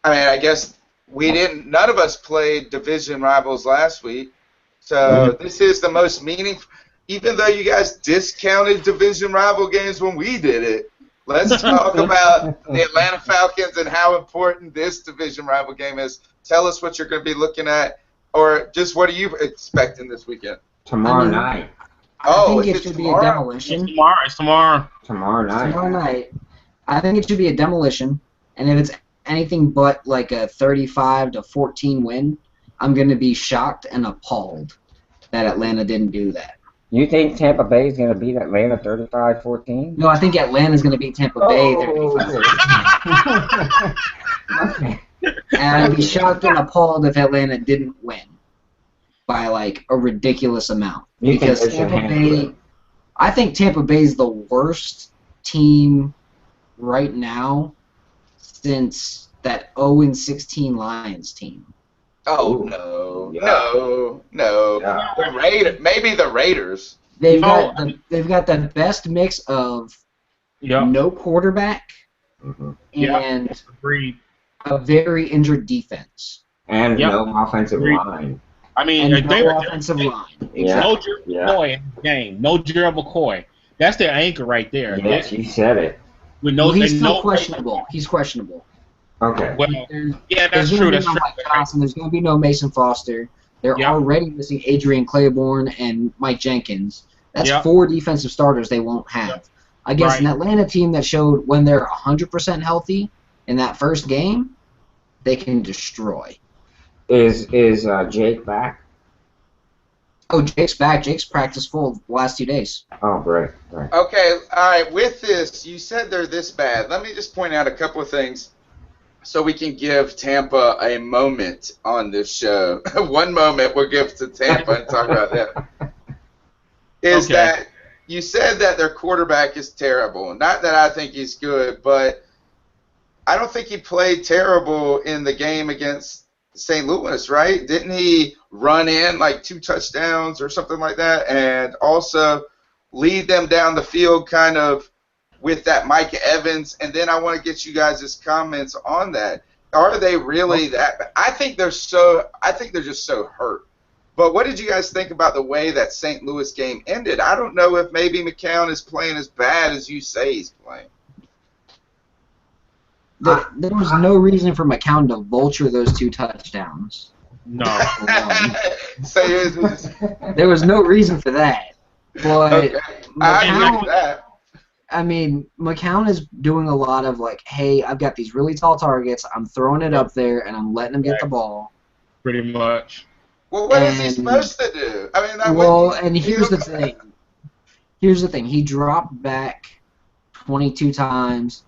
I mean, I guess none of us played division rivals last week, so this is the most meaningful. Even though you guys discounted division rival games when we did it, let's talk about the Atlanta Falcons and how important this division rival game is. Tell us what you're going to be looking at, or just what are you expecting this weekend? Tomorrow night. I think it should be a demolition. It's tomorrow. Tomorrow night. I think it should be a demolition, and if it's anything but like a 35-14 win, I'm going to be shocked and appalled that Atlanta didn't do that. You think Tampa Bay is going to beat Atlanta 35-14? No, I think Atlanta's going to beat Tampa Bay. Okay. And I'd be shocked and appalled if Atlanta didn't win by like a ridiculous amount. Because Tampa Bay, I think Tampa Bay is the worst team right now since that 0-16 Lions team. Oh no! Yeah. Maybe the Raiders. They've got the best mix of no quarterback and a very injured defense and no offensive line. I mean, no offensive line. No Gerald McCoy in the game. No Gerald McCoy. That's their anchor right there. Yes, you said it. He's still questionable. He's questionable. Okay. Well, that's true. That's true. Johnson, there's going to be no Mason Foster. They're already missing Adrian Claiborne and Mike Jenkins. That's 4 defensive starters they won't have. Against an Atlanta team that showed when they're 100% healthy in that first game, they can destroy. Is Jake back? Oh, Jake's back. Jake's practiced full the last 2 days. Oh, great. Okay, all right. With this, you said they're this bad. Let me just point out a couple of things so we can give Tampa a moment on this show. One moment we'll give to Tampa and talk about that. That you said that their quarterback is terrible. Not that I think he's good, but I don't think he played terrible in the game against St. Louis, right? Didn't he run in like 2 touchdowns or something like that, and also lead them down the field kind of with that Mike Evans? And then I want to get you guys' comments on that. Are they really that? I think they're just so hurt. But what did you guys think about the way that St. Louis game ended? I don't know if maybe McCown is playing as bad as you say he's playing. There was no reason for McCown to vulture those 2 touchdowns. No. There was no reason for that. But Okay. I agree with that. I mean, McCown is doing a lot of like, hey, I've got these really tall targets. I'm throwing it up there, and I'm letting him get the ball. Pretty much. Well, what is he supposed to do? I mean, and here's the thing. Here's the thing. He dropped back 22 times.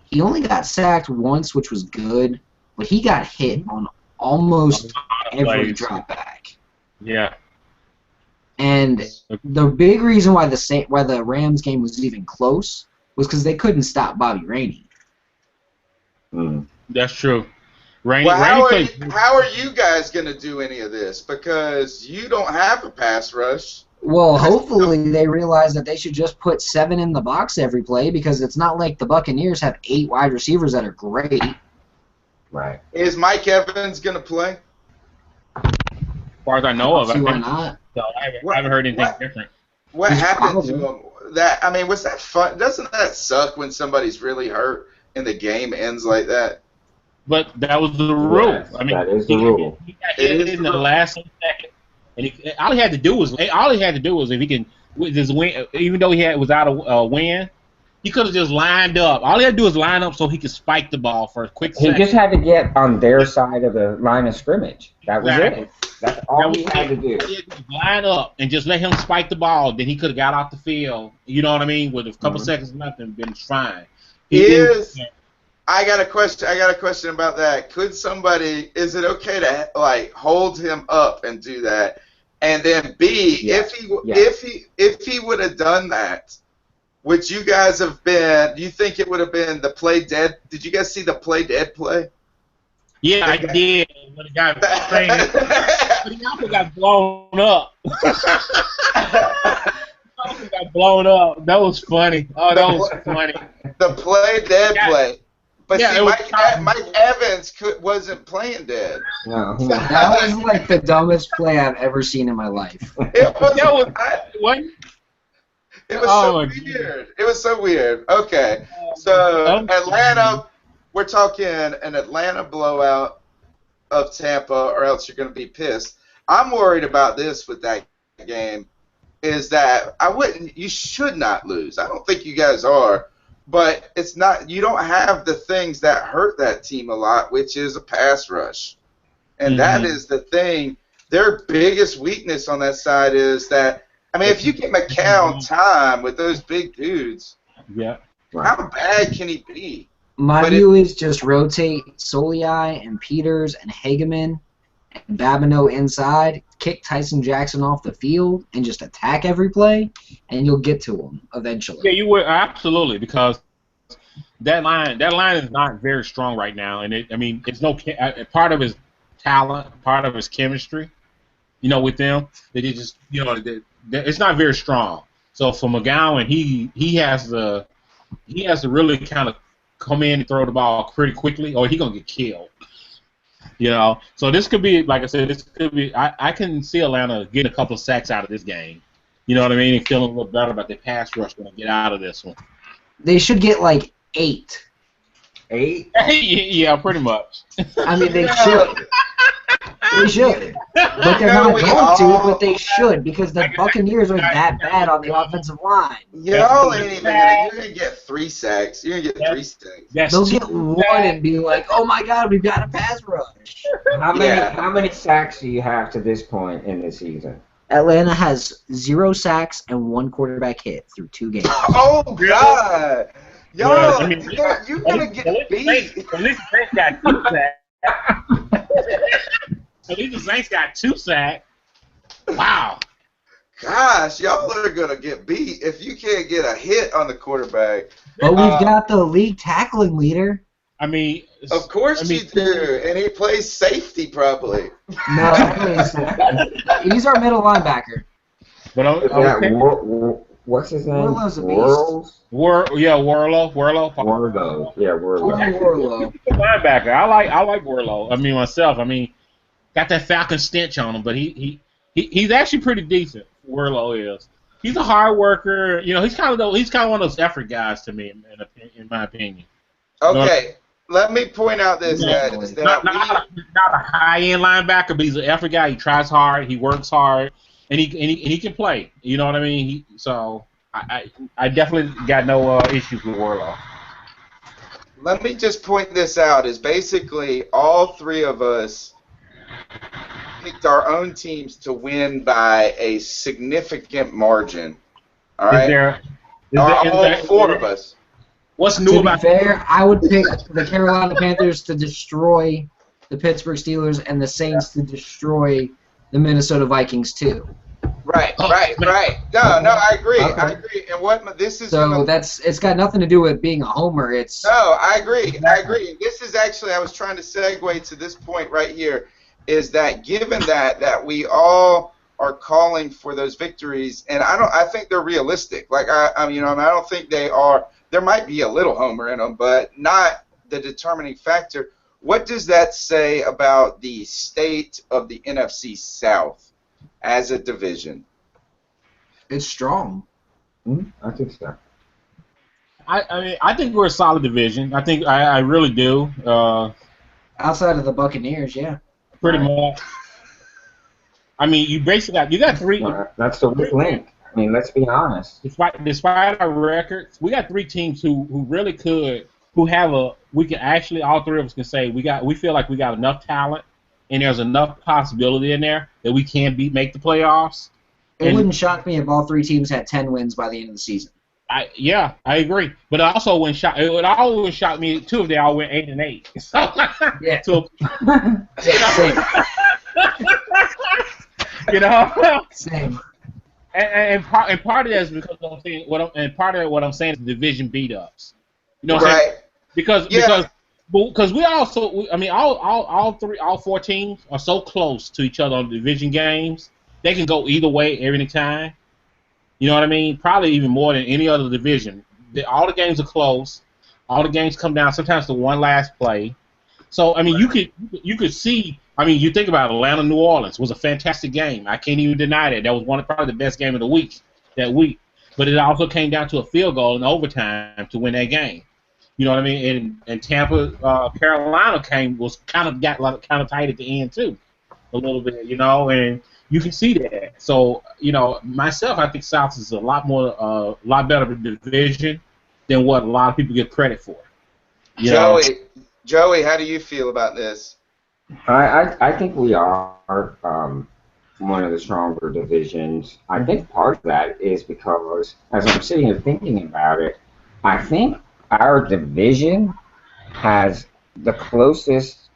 He only got sacked once, which was good, but he got hit on almost every drop back. Yeah. And the big reason why the Rams game was even close was because they couldn't stop Bobby Rainey. That's true. Rainey, well, how are you guys going to do any of this? Because you don't have a pass rush. Well, hopefully they realize that they should just put 7 in the box every play, because it's not like the Buccaneers have 8 wide receivers that are great. Right. Is Mike Evans going to play? As far as I know of, Why not? So I haven't heard anything different. What happened to him? I mean, was that fun? Doesn't that suck when somebody's really hurt and the game ends like that? But that was the rule. Yes, I mean, that is the rule. He got hit in the last second, and all he had to do was if he can with his win, even though he was without a win, he could have just lined up. All he had to do was line up so he could spike the ball for a quick second. He just had to get on their side of the line of scrimmage. That was it. That's all he had to do. He had to line up and just let him spike the ball. Then he could have got off the field. You know what I mean? With a couple seconds left and been fine. I got a question about that. Could somebody? Is it okay to like hold him up and do that? And then B, if he would have done that, would you guys have been? Do you think it would have been the play dead? Did you guys see the play dead play? Yeah, I did. When the guy got blown up. Got blown up. That was funny. Oh, that was funny. The play dead play. But yeah, see, Mike Evans wasn't playing dead. No. That was like the dumbest play I've ever seen in my life. It was so weird. It was so weird. Okay, so Atlanta, we're talking an Atlanta blowout of Tampa, or else you're going to be pissed. I'm worried about this with that game, is that you should not lose. I don't think you guys are. But it's not. You don't have the things that hurt that team a lot, which is a pass rush, and that is the thing. Their biggest weakness on that side is that. I mean, if you get McCown time with those big dudes, how bad can he be? My view is just rotate Soliai and Peters and Hageman and Babineau inside, kick Tyson Jackson off the field, and just attack every play, and you'll get to him eventually. Yeah, you will, absolutely, because that line is not very strong right now, and it's no part of his talent, part of his chemistry, with them. They just, it's not very strong. So for McGowan, he has to really kind of come in and throw the ball pretty quickly, or he's gonna get killed. So this could be, like I said, I can see Atlanta getting a couple of sacks out of this game. You know what I mean? And feeling a little better about their pass rush when they get out of this one. They should get like 8. 8? Yeah, pretty much. I mean, they should. They should. But they're not going to, but they should, because the Buccaneers are that bad on the offensive line. Y'all ain't even you're going to get 3 sacks. You're going to get 3 sacks. They'll get 1 and be like, oh my God, we've got a pass rush. How many sacks do you have to this point in the season? Atlanta has 0 sacks and 1 quarterback hit through 2 games. Oh, God. Y'all, you're going to get beat. At least the Saints got 2 sacks. At least the Saints got 2 sacks. Wow. Gosh, y'all are going to get beat if you can't get a hit on the quarterback. But we've got the league tackling leader. I mean, of course you do, and he plays safety probably. No, he's our middle linebacker. But what's his name? Worlo's a beast. Worlo. Yeah, Worlo. He's a linebacker. I like Worlo. I mean, myself. I mean, got that Falcon stench on him, but he's actually pretty decent. Worlo is. He's a hard worker. He's kind of one of those effort guys to me, in my opinion. Okay. let me point out this Yeah. that Not a high-end linebacker, but he's an effort guy. He tries hard. He works hard, and he can play. You know what I mean? So I definitely got no issues with Warlock. let me just point this out. Is basically all three of us picked our own teams to win by a significant margin. All right, all four of us. What's new To be about fair, I would pick the Carolina Panthers to destroy the Pittsburgh Steelers and the Saints to destroy the Minnesota Vikings too. Right. No, I agree. Okay. I agree. And what this is So it's got nothing to do with being a homer. It's No, I agree. I agree. This is actually, I was trying to segue to this point right here, is that given that we all are calling for those victories, and I think they're realistic. Like I don't think they are. There might be a little homer in them, but not the determining factor. What does that say about the state of the NFC South as a division? it's strong. I think so. I mean, I think we're a solid division. I really do. Outside of the Buccaneers, yeah. Pretty much. I mean, you got three. That's the weak link. I mean, let's be honest. Despite our records, we got three teams who really could, we can actually, all three of us can say we feel like we got enough talent and there's enough possibility in there that we can make the playoffs. It wouldn't shock me if all three teams had 10 wins by the end of the season. I agree. But it would always shock me too if they all went 8-8. So, Yeah. So, Same. you know. Same. And part of that is because I'm saying part of what I'm saying is division beat ups. You know what I'm saying? Because we also all four teams are so close to each other on division games. They can go either way every time. You know what I mean? Probably even more than any other division. All the games are close. All the games come down sometimes to one last play. So I mean, you could see. I mean, you think about Atlanta, New Orleans was a fantastic game. I can't even deny that. That was probably the best game of the week that week. But it also came down to a field goal in overtime to win that game. You know what I mean? And Tampa, Carolina was kind of tight at the end too, a little bit. You know, and you can see that. So you know, myself, I think South is a lot better of a division than what a lot of people give credit for. Joey, how do you feel about this? I think we are one of the stronger divisions. I think part of that is because, as I'm sitting here thinking about it, I think our division has the closest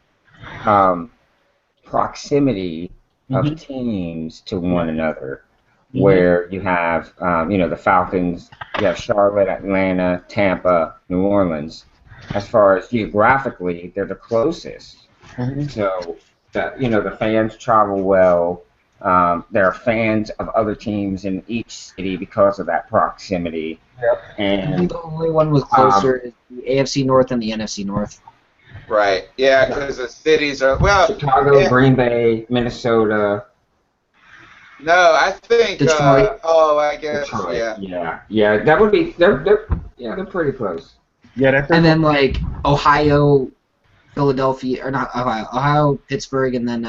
proximity of teams to one another, where you have, the Falcons, you have Charlotte, Atlanta, Tampa, New Orleans. As far as geographically, they're the closest. So, the fans travel well. There are fans of other teams in each city because of that proximity. Yep. And the only one with closer is the AFC North and the NFC North. Right. Yeah, because the cities are Chicago, Green Bay, Minnesota. No, I think Detroit. I guess Detroit. Yeah. That would be they're pretty close. Yeah, and then like Ohio, Philadelphia, or not Ohio, Pittsburgh, and then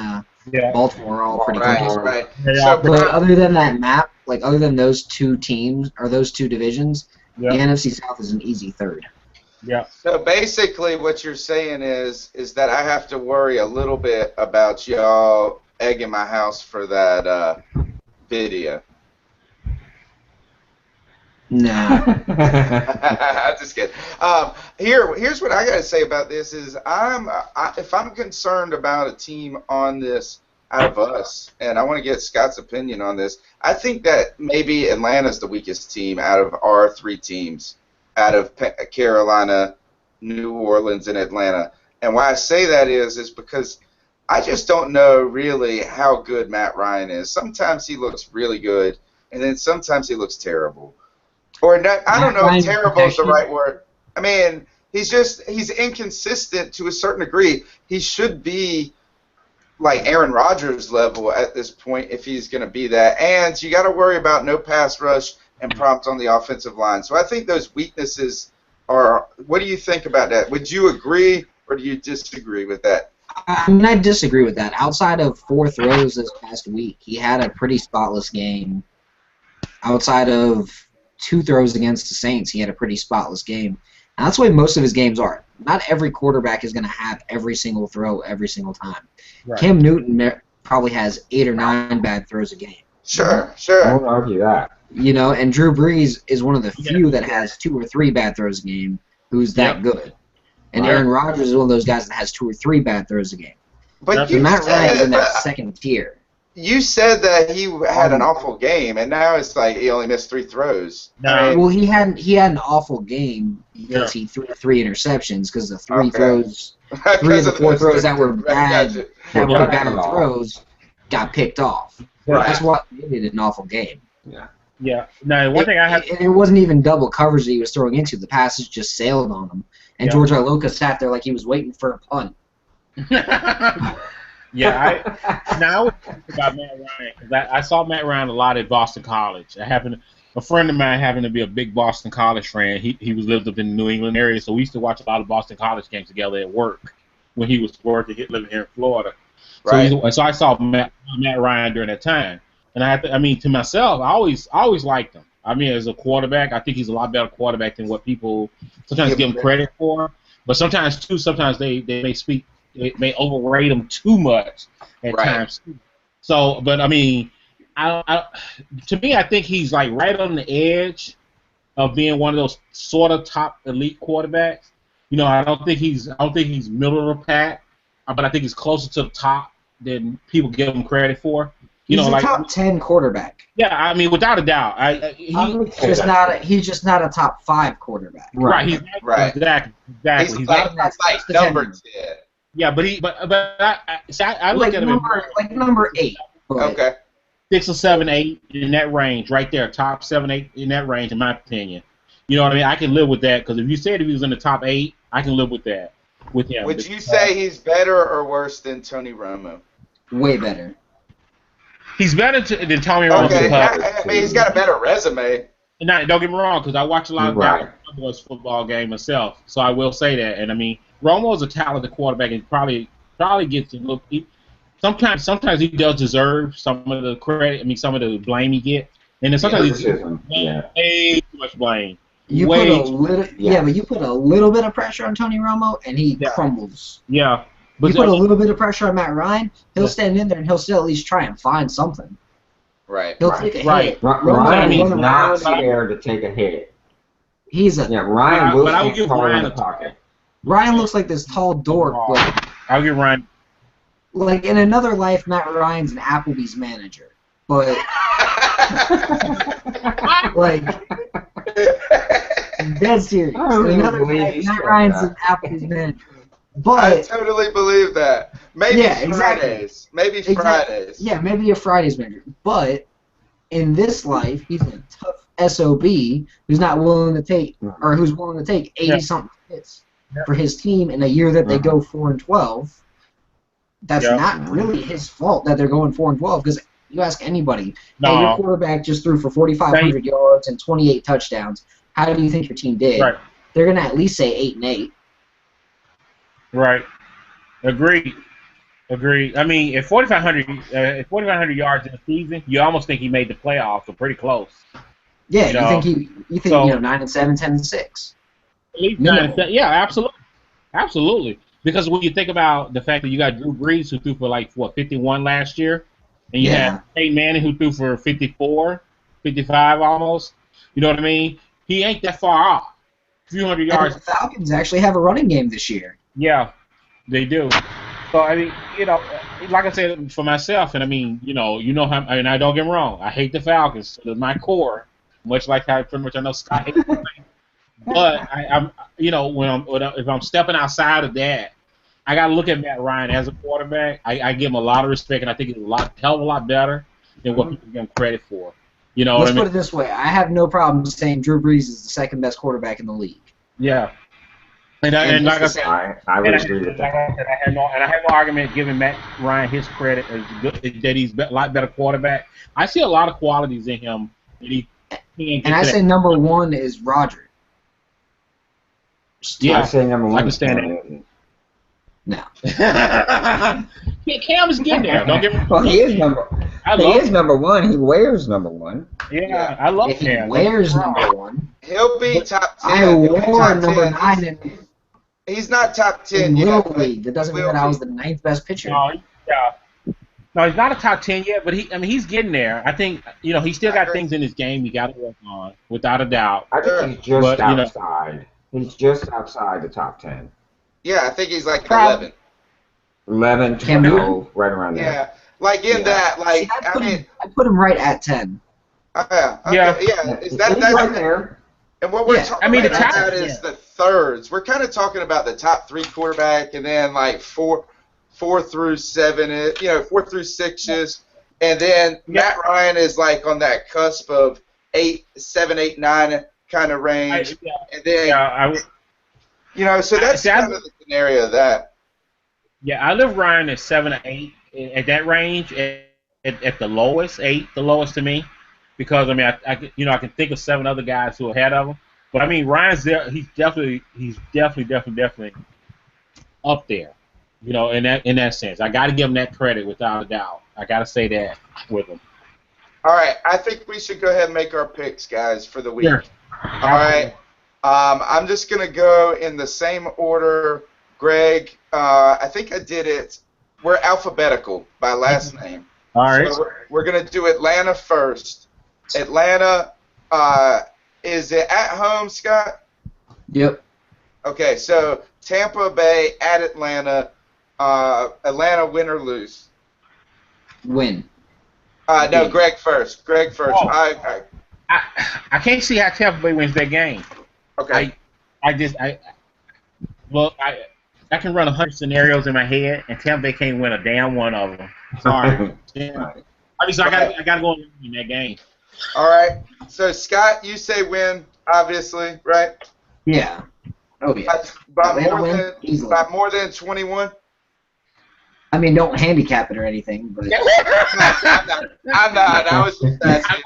Baltimore are all pretty close. Right. Yeah. So, But other than that map, like other than those two teams or those two divisions, the NFC South is an easy third. Yeah. So basically, what you're saying is that I have to worry a little bit about y'all egging my house for that video. Nah. I'm just kidding. Here's what I got to say about this is if I'm concerned about a team on this out of us, and I want to get Scott's opinion on this, I think that maybe Atlanta's the weakest team out of our three teams, out of Carolina, New Orleans, and Atlanta. And why I say that is because I just don't know really how good Matt Ryan is. Sometimes he looks really good, and then sometimes he looks terrible. Or not, I don't know if terrible is the right word. I mean, he's inconsistent to a certain degree. He should be like Aaron Rodgers level at this point if he's going to be that. And you got to worry about no pass rush and problems on the offensive line. So I think those weaknesses are. What do you think about that? Would you agree or do you disagree with that? I mean, I disagree with that. Outside of 4 throws this past week, he had a pretty spotless game. Outside of 2 throws against the Saints, he had a pretty spotless game. And that's the way most of his games are. Not every quarterback is going to have every single throw every single time. Right. Cam Newton probably has 8 or 9 bad throws a game. Sure. I won't argue that. You know, and Drew Brees is one of the few that has 2 or 3 bad throws a game who's that good. And Aaron Rodgers is one of those guys that has 2 or 3 bad throws a game. But Matt Ryan's in that second tier. You said that he had an awful game, and now it's like he only missed 3 throws. No. Well, he had an awful game because he threw 3 interceptions because the 3 throws, 3 of the 4 throws that were bad, throws got picked off. Right. That's what made it an awful game. Yeah. Now, one thing I have. It wasn't even double coverage that he was throwing into. The passes just sailed on him, and George Iloka sat there like he was waiting for a punt. Yeah, I was talking about Matt Ryan because I saw Matt Ryan a lot at Boston College. A friend of mine happened to be a big Boston College fan. He lived up in the New England area, so we used to watch a lot of Boston College games together at work when he was working, living here in Florida. So I saw Matt Ryan during that time, and to myself, I always liked him. I mean, as a quarterback, I think he's a lot better quarterback than what people sometimes give him credit for. But sometimes they may overrate him too much at times. So, but I mean, to me, I think he's like right on the edge of being one of those sort of top elite quarterbacks. You know, I don't think he's middle of the pack, but I think he's closer to the top than people give him credit for. He's a top 10 quarterback. Yeah, I mean, without a doubt. He's just not a top 5 quarterback. Right. Exactly. He's like number 10. Yeah, but I look at him like number 8. Okay. 6 or 7, 8 in that range, right there, top 7, 8 in that range, in my opinion. You know what I mean? I can live with that because if you said if he was in the top 8, I can live with that with him. Would you say he's better or worse than Tony Romo? Way better. He's better than Tommy Romo. Okay, I mean he's got a better resume. Don't get me wrong, because I watch a lot of Dallas Cowboys football game myself, so I will say that. And I mean, Romo's a talented quarterback, and probably gets a little. Sometimes he does deserve some of the credit. I mean, some of the blame he gets, and then sometimes he gets way too much blame. But you put a little bit of pressure on Tony Romo, and he crumbles. Yeah. But you put a little bit of pressure on Matt Ryan, he'll stand in there and he'll still at least try and find something. Right. He'll take a hit. Ryan is not scared to take a hit. Ryan will stand tall in the pocket. Ryan looks like this tall dork. I'll give Ryan. Like in another life, Matt Ryan's an Applebee's manager, but like dead serious. In another life, Matt Ryan's an Applebee's manager. But I totally believe that. Maybe Fridays. Maybe Fridays. Yeah, maybe a Fridays manager. But in this life, he's a tough SOB who's not willing to take, or who's willing to take 80-something hits for his team in a year that they go 4-12. That's not really his fault that they're going 4-12 because you ask anybody, hey, your quarterback just threw for 4,500 yards and 28 touchdowns. How do you think your team did? Right. They're going to at least say 8-8. Right. Agreed. I mean, if 4,500 yards in a season, you almost think he made the playoffs, or pretty close. Yeah, you think 9-7, 10-6. At least 9-7. Yeah, absolutely. Because when you think about the fact that you got Drew Brees who threw for 51 last year, and you had Peyton Manning who threw for 54, 55 almost. You know what I mean? He ain't that far off. A few hundred yards. And the Falcons actually have a running game this year. Yeah, they do. So I mean, like I said for myself, and I mean, how. And I don't get me wrong, I hate the Falcons to my core, much like how pretty much I know Scott hates them. But if I'm stepping outside of that, I got to look at Matt Ryan as a quarterback. I give him a lot of respect, and I think he's hell of a lot better than what people give him credit for. Let's put it this way: I have no problem saying Drew Brees is the second best quarterback in the league. Yeah. And like I said, I would agree with that. I have no argument giving Matt Ryan his credit as good, that he's a lot better quarterback. I see a lot of qualities in him that he and I say number 1 is Roger. Yeah, I say number 1 I understand that. No. Cam is getting there. Don't get me wrong. Well, he is number. He is number one. He wears number one. Yeah, I love If he Cam. wears number 1, He'll be top 10. I He'll be wore top number 10. 9 in He's not top 10 Little yet. League. That doesn't mean that I was the 9th best pitcher. No, he's not a top 10 yet, but he's getting there. I think he still got things in his game he got to work on, without a doubt. I think he's just outside. He's just outside the top 10. Yeah, I think he's like 11. 11, 12, right around there. Yeah, like in that, like I put him right at 10. yeah. Is He's that's right there. And what we're talking the about top is the thirds. We're kind of talking about the top 3 quarterback, and then like 4 through 7, 4 through 6, and then Matt Ryan is like on that cusp of 7, 8, 9 kind of range, and then so that's kind of the scenario of that. Yeah, I live Ryan at 7 or 8 at that range, at the lowest, 8, the lowest to me. Because I mean, I can think of 7 other guys who are ahead of him, but I mean, Ryan's there. He's definitely up there, in that sense. I got to give him that credit without a doubt. I got to say that with him. All right, I think we should go ahead and make our picks, guys, for the week. Sure. All right, I'm just gonna go in the same order. Greg, I think I did it. We're alphabetical by last name. All right. So we're gonna do Atlanta first. Atlanta, is it at home, Scott? Yep. Okay, so Tampa Bay at Atlanta. Atlanta win or lose? Win. No, Greg first. Greg first. Oh. I can't see how Tampa Bay wins that game. Okay. I can run 100 scenarios in my head, and Tampa Bay can't win a damn one of them. Sorry. I got to go in that game. All right. So, Scott, you say win, obviously, right? Yeah. Oh, yeah. By more than 21? I mean, don't handicap it or anything, but... I'm not. I was just asking.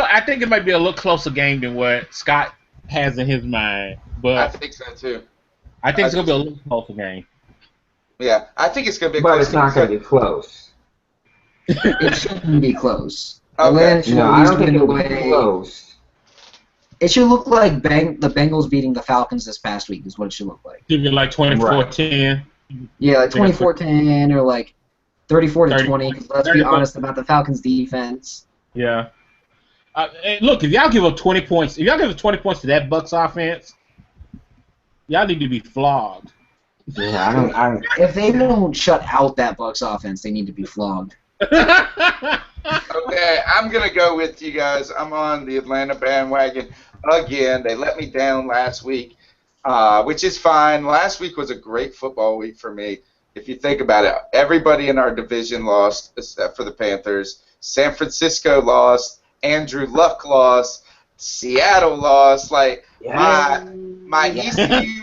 I think it might be a little closer game than what Scott has in his mind. But I think so, too. I think it's going to be a little closer game. Yeah, I think it's going to be close. But it's not going to be close. It shouldn't be close. Okay. No, I don't think it'll be close. It should look like the Bengals beating the Falcons this past week is what it should look like. Should be like 24-10. Yeah, like 24-10 or like 34-20. Let's be honest about the Falcons' defense. Yeah. Look, if y'all give up 20 points, to that Bucs offense, y'all need to be flogged. Yeah, If they don't shut out that Bucs offense, they need to be flogged. Okay, I'm going to go with you guys. I'm on the Atlanta bandwagon again. They let me down last week, which is fine. Last week was a great football week for me. If you think about it, everybody in our division lost except for the Panthers. San Francisco lost. Andrew Luck lost. Seattle lost. Like, my ECU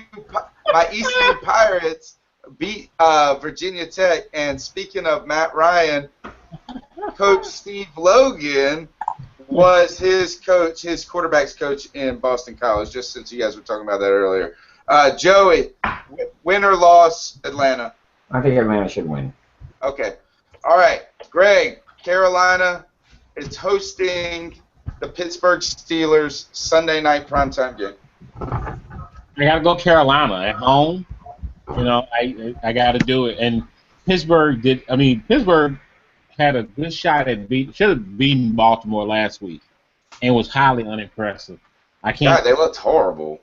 Pirates beat Virginia Tech. And speaking of Matt Ryan, Coach Steve Logan was his quarterback's coach in Boston College, just since you guys were talking about that earlier. Joey, win or loss, Atlanta? I think Atlanta should win. Okay. All right. Greg, Carolina is hosting the Pittsburgh Steelers Sunday night primetime game. I got to go Carolina at home. I got to do it. And Pittsburgh had a good shot at should have beaten Baltimore last week and was highly unimpressive. God, they looked horrible.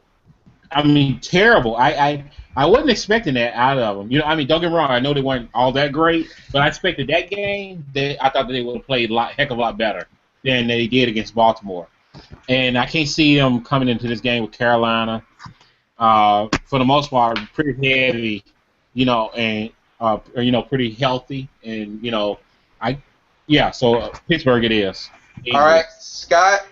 I mean, terrible. I wasn't expecting that out of them. Don't get me wrong. I know they weren't all that great, but I expected that game. I thought that they would have played heck of a lot better than they did against Baltimore. And I can't see them coming into this game with Carolina. For the most part, pretty heavy, and pretty healthy, and so Pittsburgh it is. All right, Scott.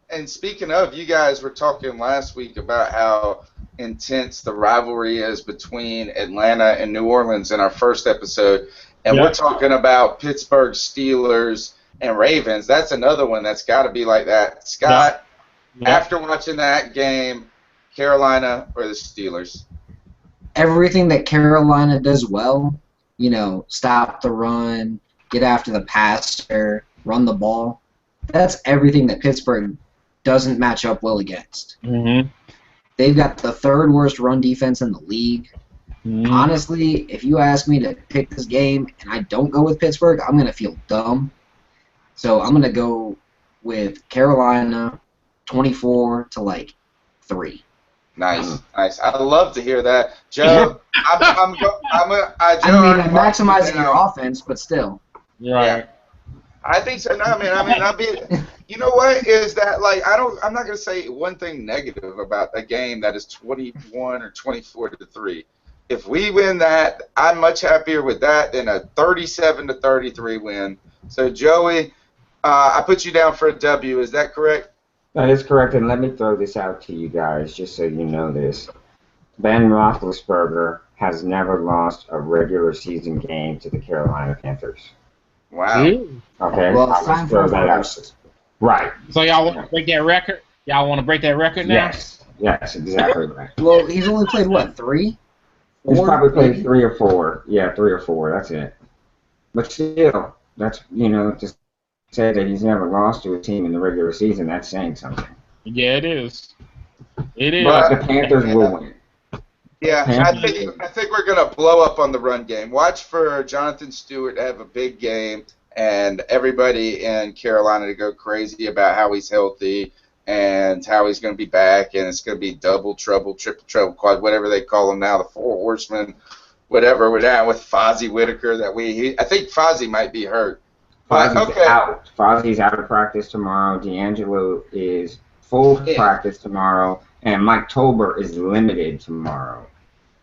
And speaking of, you guys were talking last week about how intense the rivalry is between Atlanta and New Orleans in our first episode, and we're talking about Pittsburgh Steelers and Ravens. That's another one that's got to be like that. Scott, after watching that game, Carolina or the Steelers? everything that Carolina does well, stop the run, get after the passer, run the ball, that's everything that Pittsburgh doesn't match up well against. Mm-hmm. They've got the third worst run defense in the league. Mm-hmm. Honestly, if you ask me to pick this game and I don't go with Pittsburgh, I'm going to feel dumb. So I'm going to go with Carolina 24-3. Nice. I love to hear that, Joe. I maximizing your offense, but still. Right. Yeah. I think so. No, you know what is that? Like, I'm not gonna say one thing negative about a game that is 21 or 24-3. If we win that, I'm much happier with that than a 37-33 win. So, Joey, I put you down for a W. Is that correct? That is correct, and let me throw this out to you guys, just so you know this. Ben Roethlisberger has never lost a regular season game to the Carolina Panthers. Wow. Okay. Well, it's time for that. Right. So y'all want to break that record? Y'all want to break that record now? Yes, exactly right. Well, he's only played, what, 3? He's probably played 3 or 4. Yeah, 3 or 4, that's it. But still, that's, just say that he's never lost to a team in the regular season, that's saying something. Yeah, it is. It is. But the Panthers will win. Yeah, I think we're going to blow up on the run game. Watch for Jonathan Stewart to have a big game and everybody in Carolina to go crazy about how he's healthy and how he's going to be back, and it's going to be double trouble, triple trouble, quad, whatever they call them now, the four horsemen, whatever. We're down with Fozzie Whitaker. I think Fozzie might be hurt. Fozzie's out. Fozzie's out of practice tomorrow. D'Angelo is full practice tomorrow, and Mike Tolbert is limited tomorrow.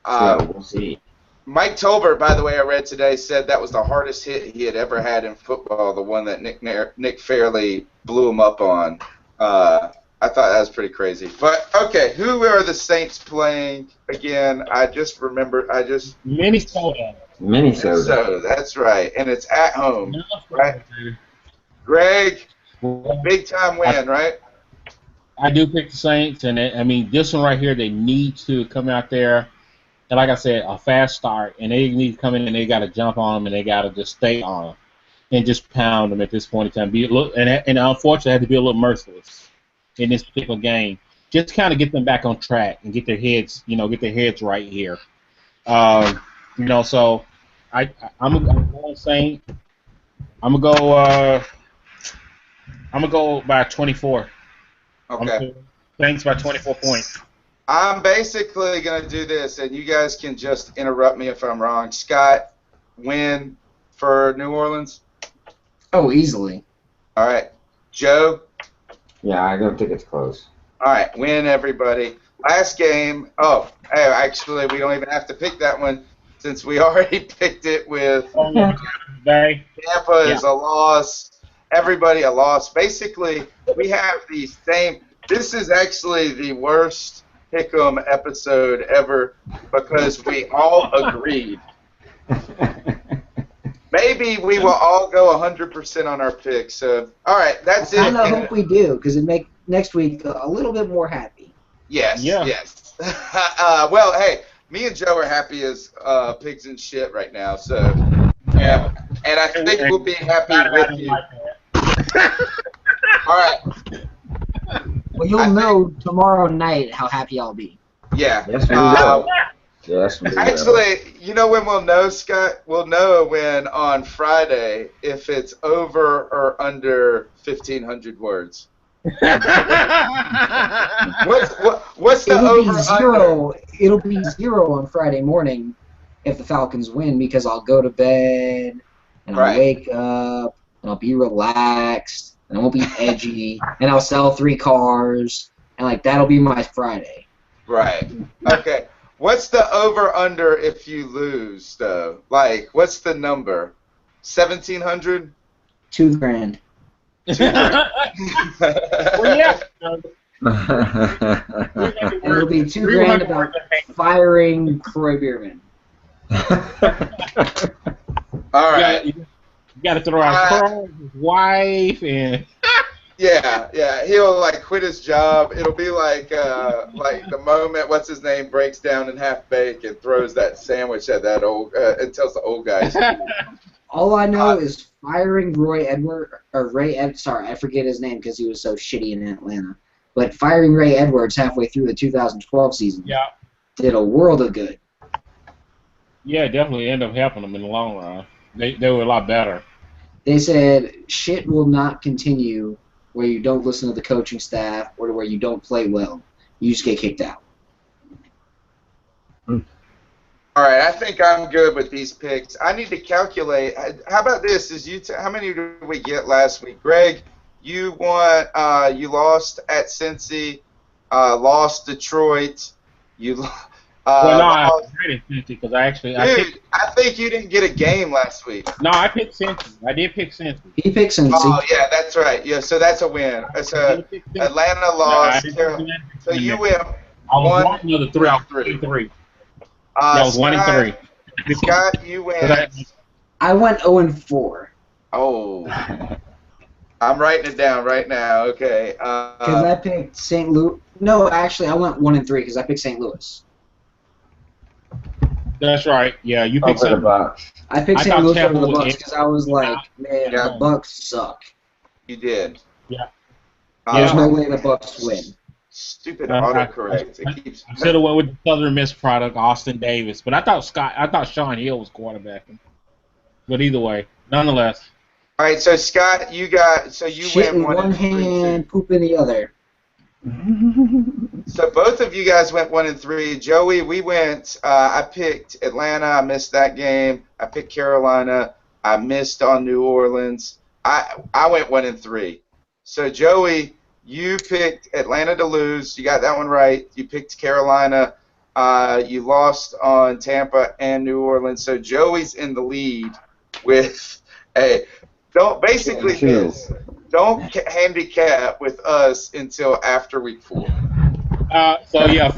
So we'll see. Mike Tolbert, by the way, I read today, said that was the hardest hit he had ever had in football, the one that Nick Fairley blew him up on. I thought that was pretty crazy. But, okay, who are the Saints playing again? Minnesota. Minnesota, that's right. And it's at home, right? Greg, big time win, right? I do pick the Saints, and this one right here, they need to come out there. And like I said, a fast start, and they need to come in and they got to jump on them and they got to just stay on them and just pound them at this point in time. And unfortunately, I had to be a little merciless in this particular game, just to kind of get them back on track and get their heads, right here. So I'm going Saint. I'm gonna go by 24. Okay. Saints by 24 points. I'm basically going to do this, and you guys can just interrupt me if I'm wrong. Scott, win for New Orleans? Oh, easily. All right. Joe? Yeah, I don't think it's close. All right, win, everybody. Last game. Oh, hey, actually, we don't even have to pick that one since we already picked it with Tampa is a loss. Everybody a loss. Basically, we have the same. This is actually the worst Pick'em episode ever because we all agreed. Maybe we will all go 100% on our picks. So, all right, that's it. I kind of hope we do because it make next week a little bit more happy. Yes, yes. Well, hey, me and Joe are happy as pigs and shit right now. So, yeah, and I think we'll be happy with you. All right. Well, you'll know tomorrow night how happy I'll be. Yeah. Yes, we will. Yes, we will. Actually, you know when we'll know, Scott? We'll know when on Friday if it's over or under 1,500 words. What's the over? It'll be 0 on Friday morning if the Falcons win because I'll go to bed and I'll wake up and I'll be relaxed. And I won't be edgy, and I'll sell 3 cars, and that'll be my Friday. Right. Okay. What's the over/under if you lose, though? What's the number? 1,700? $2,000. Well, yeah. It'll be $2,000 about firing Croy Bierman. All right. You got to throw out Croy, his wife, and Yeah. He'll like quit his job. It'll be like the moment what's his name breaks down in half bake and throws that sandwich at that old and tells the old guys. All I know is firing sorry, I forget his name because he was so shitty in Atlanta. But firing Ray Edwards halfway through the 2012 season did a world of good. Yeah, definitely ended up helping them in the long run. They were a lot better. They said shit will not continue where you don't listen to the coaching staff or where you don't play well. You just get kicked out. All right, I think I'm good with these picks. I need to calculate. How about this? How many did we get last week? Greg, you won. You lost at Cincy. Lost Detroit. You. I did Cincy because I think you didn't get a game last week. No, I picked Cincy. I did pick Cincy. He picked Cincy. Oh yeah, that's right. Yeah, so that's a win. So Atlanta lost. So you win. I was one of the three. I was 1-3. Scott, you win. I went 0-4. Oh. I'm writing it down right now. Okay. Because I picked St. Louis. No, actually, I went 1-3 because I picked St. Louis. That's right. Yeah, you picked the Bucks. I picked St. Louis over the Bucks because I was like, man, the Bucks suck. You did. Yeah. There's no way the Bucks win. Stupid autocorrect. I should have went with the Southern Miss product, Austin Davis, but I thought Sean Hill was quarterbacking. But either way, nonetheless. All right, so Scott, you Shit went in one hand, poop in the other. So both of you guys went 1-3. Joey, we went. I picked Atlanta. I missed that game. I picked Carolina. I missed on New Orleans. I went 1-3. So Joey, you picked Atlanta to lose. You got that one right. You picked Carolina. You lost on Tampa and New Orleans. So Joey's in the lead with a don't handicap with us until after week 4. So yeah,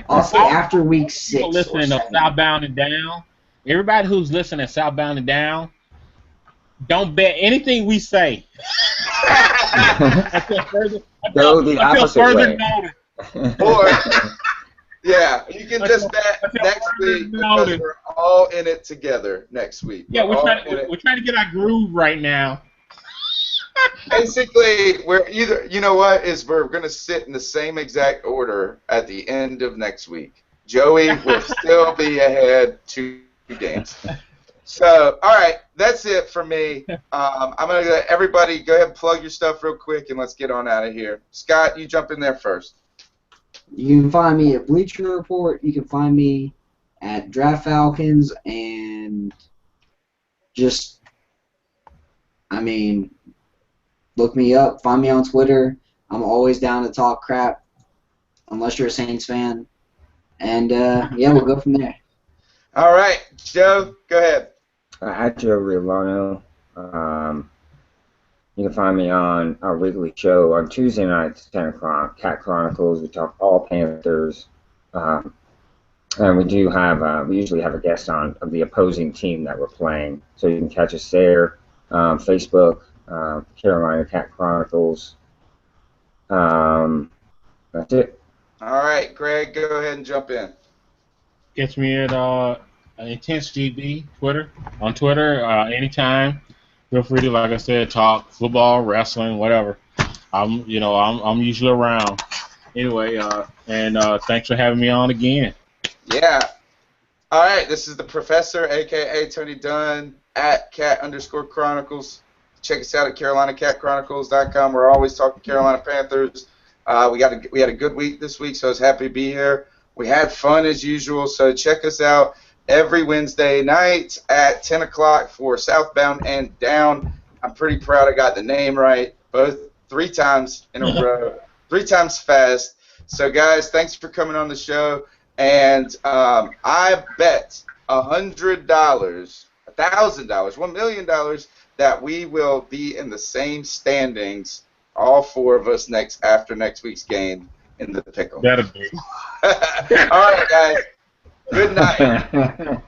I'll say after week 6. People listening to Southbound and Down. Everybody who's listening to Southbound and Down, don't bet anything we say. Go the opposite way. Or, yeah, you can just bet next week because we're all in it together next week. Yeah, we're trying to get our groove right now. Basically, we're going to sit in the same exact order at the end of next week. Joey will still be ahead 2 games. So, all right, that's it for me. I'm going to let everybody go ahead and plug your stuff real quick, and let's get on out of here. Scott, you jump in there first. You can find me at Bleacher Report. You can find me at Draft Falcons, and look me up. Find me on Twitter. I'm always down to talk crap, unless you're a Saints fan. And, we'll go from there. All right, Joe, go ahead. At Joe Riolano. You can find me on our weekly show on Tuesday nights, 10 o'clock, Cat Chronicles. We talk all Panthers. And we usually have a guest on of the opposing team that we're playing. So you can catch us there. Facebook, Carolina Cat Chronicles. That's it. All right, Greg, go ahead and jump in. Catch me at IntenseGB on Twitter anytime. Feel free to, like I said, talk football, wrestling, whatever. I'm usually around. Anyway, thanks for having me on again. Yeah. All right, this is the Professor, a.k.a. Tony Dunn, at cat_chronicles. Check us out at CarolinaCatChronicles.com. We're always talking Carolina Panthers. We had a good week this week, so I was happy to be here. We had fun as usual, so check us out every Wednesday night at 10 o'clock for Southbound and Down. I'm pretty proud I got the name right, both 3 times in a row, 3 times fast. So, guys, thanks for coming on the show. And I bet $100, $1,000, $1 million that we will be in the same standings, all 4 of us after next week's game in the pickle. That'll be. All right, guys. Good night.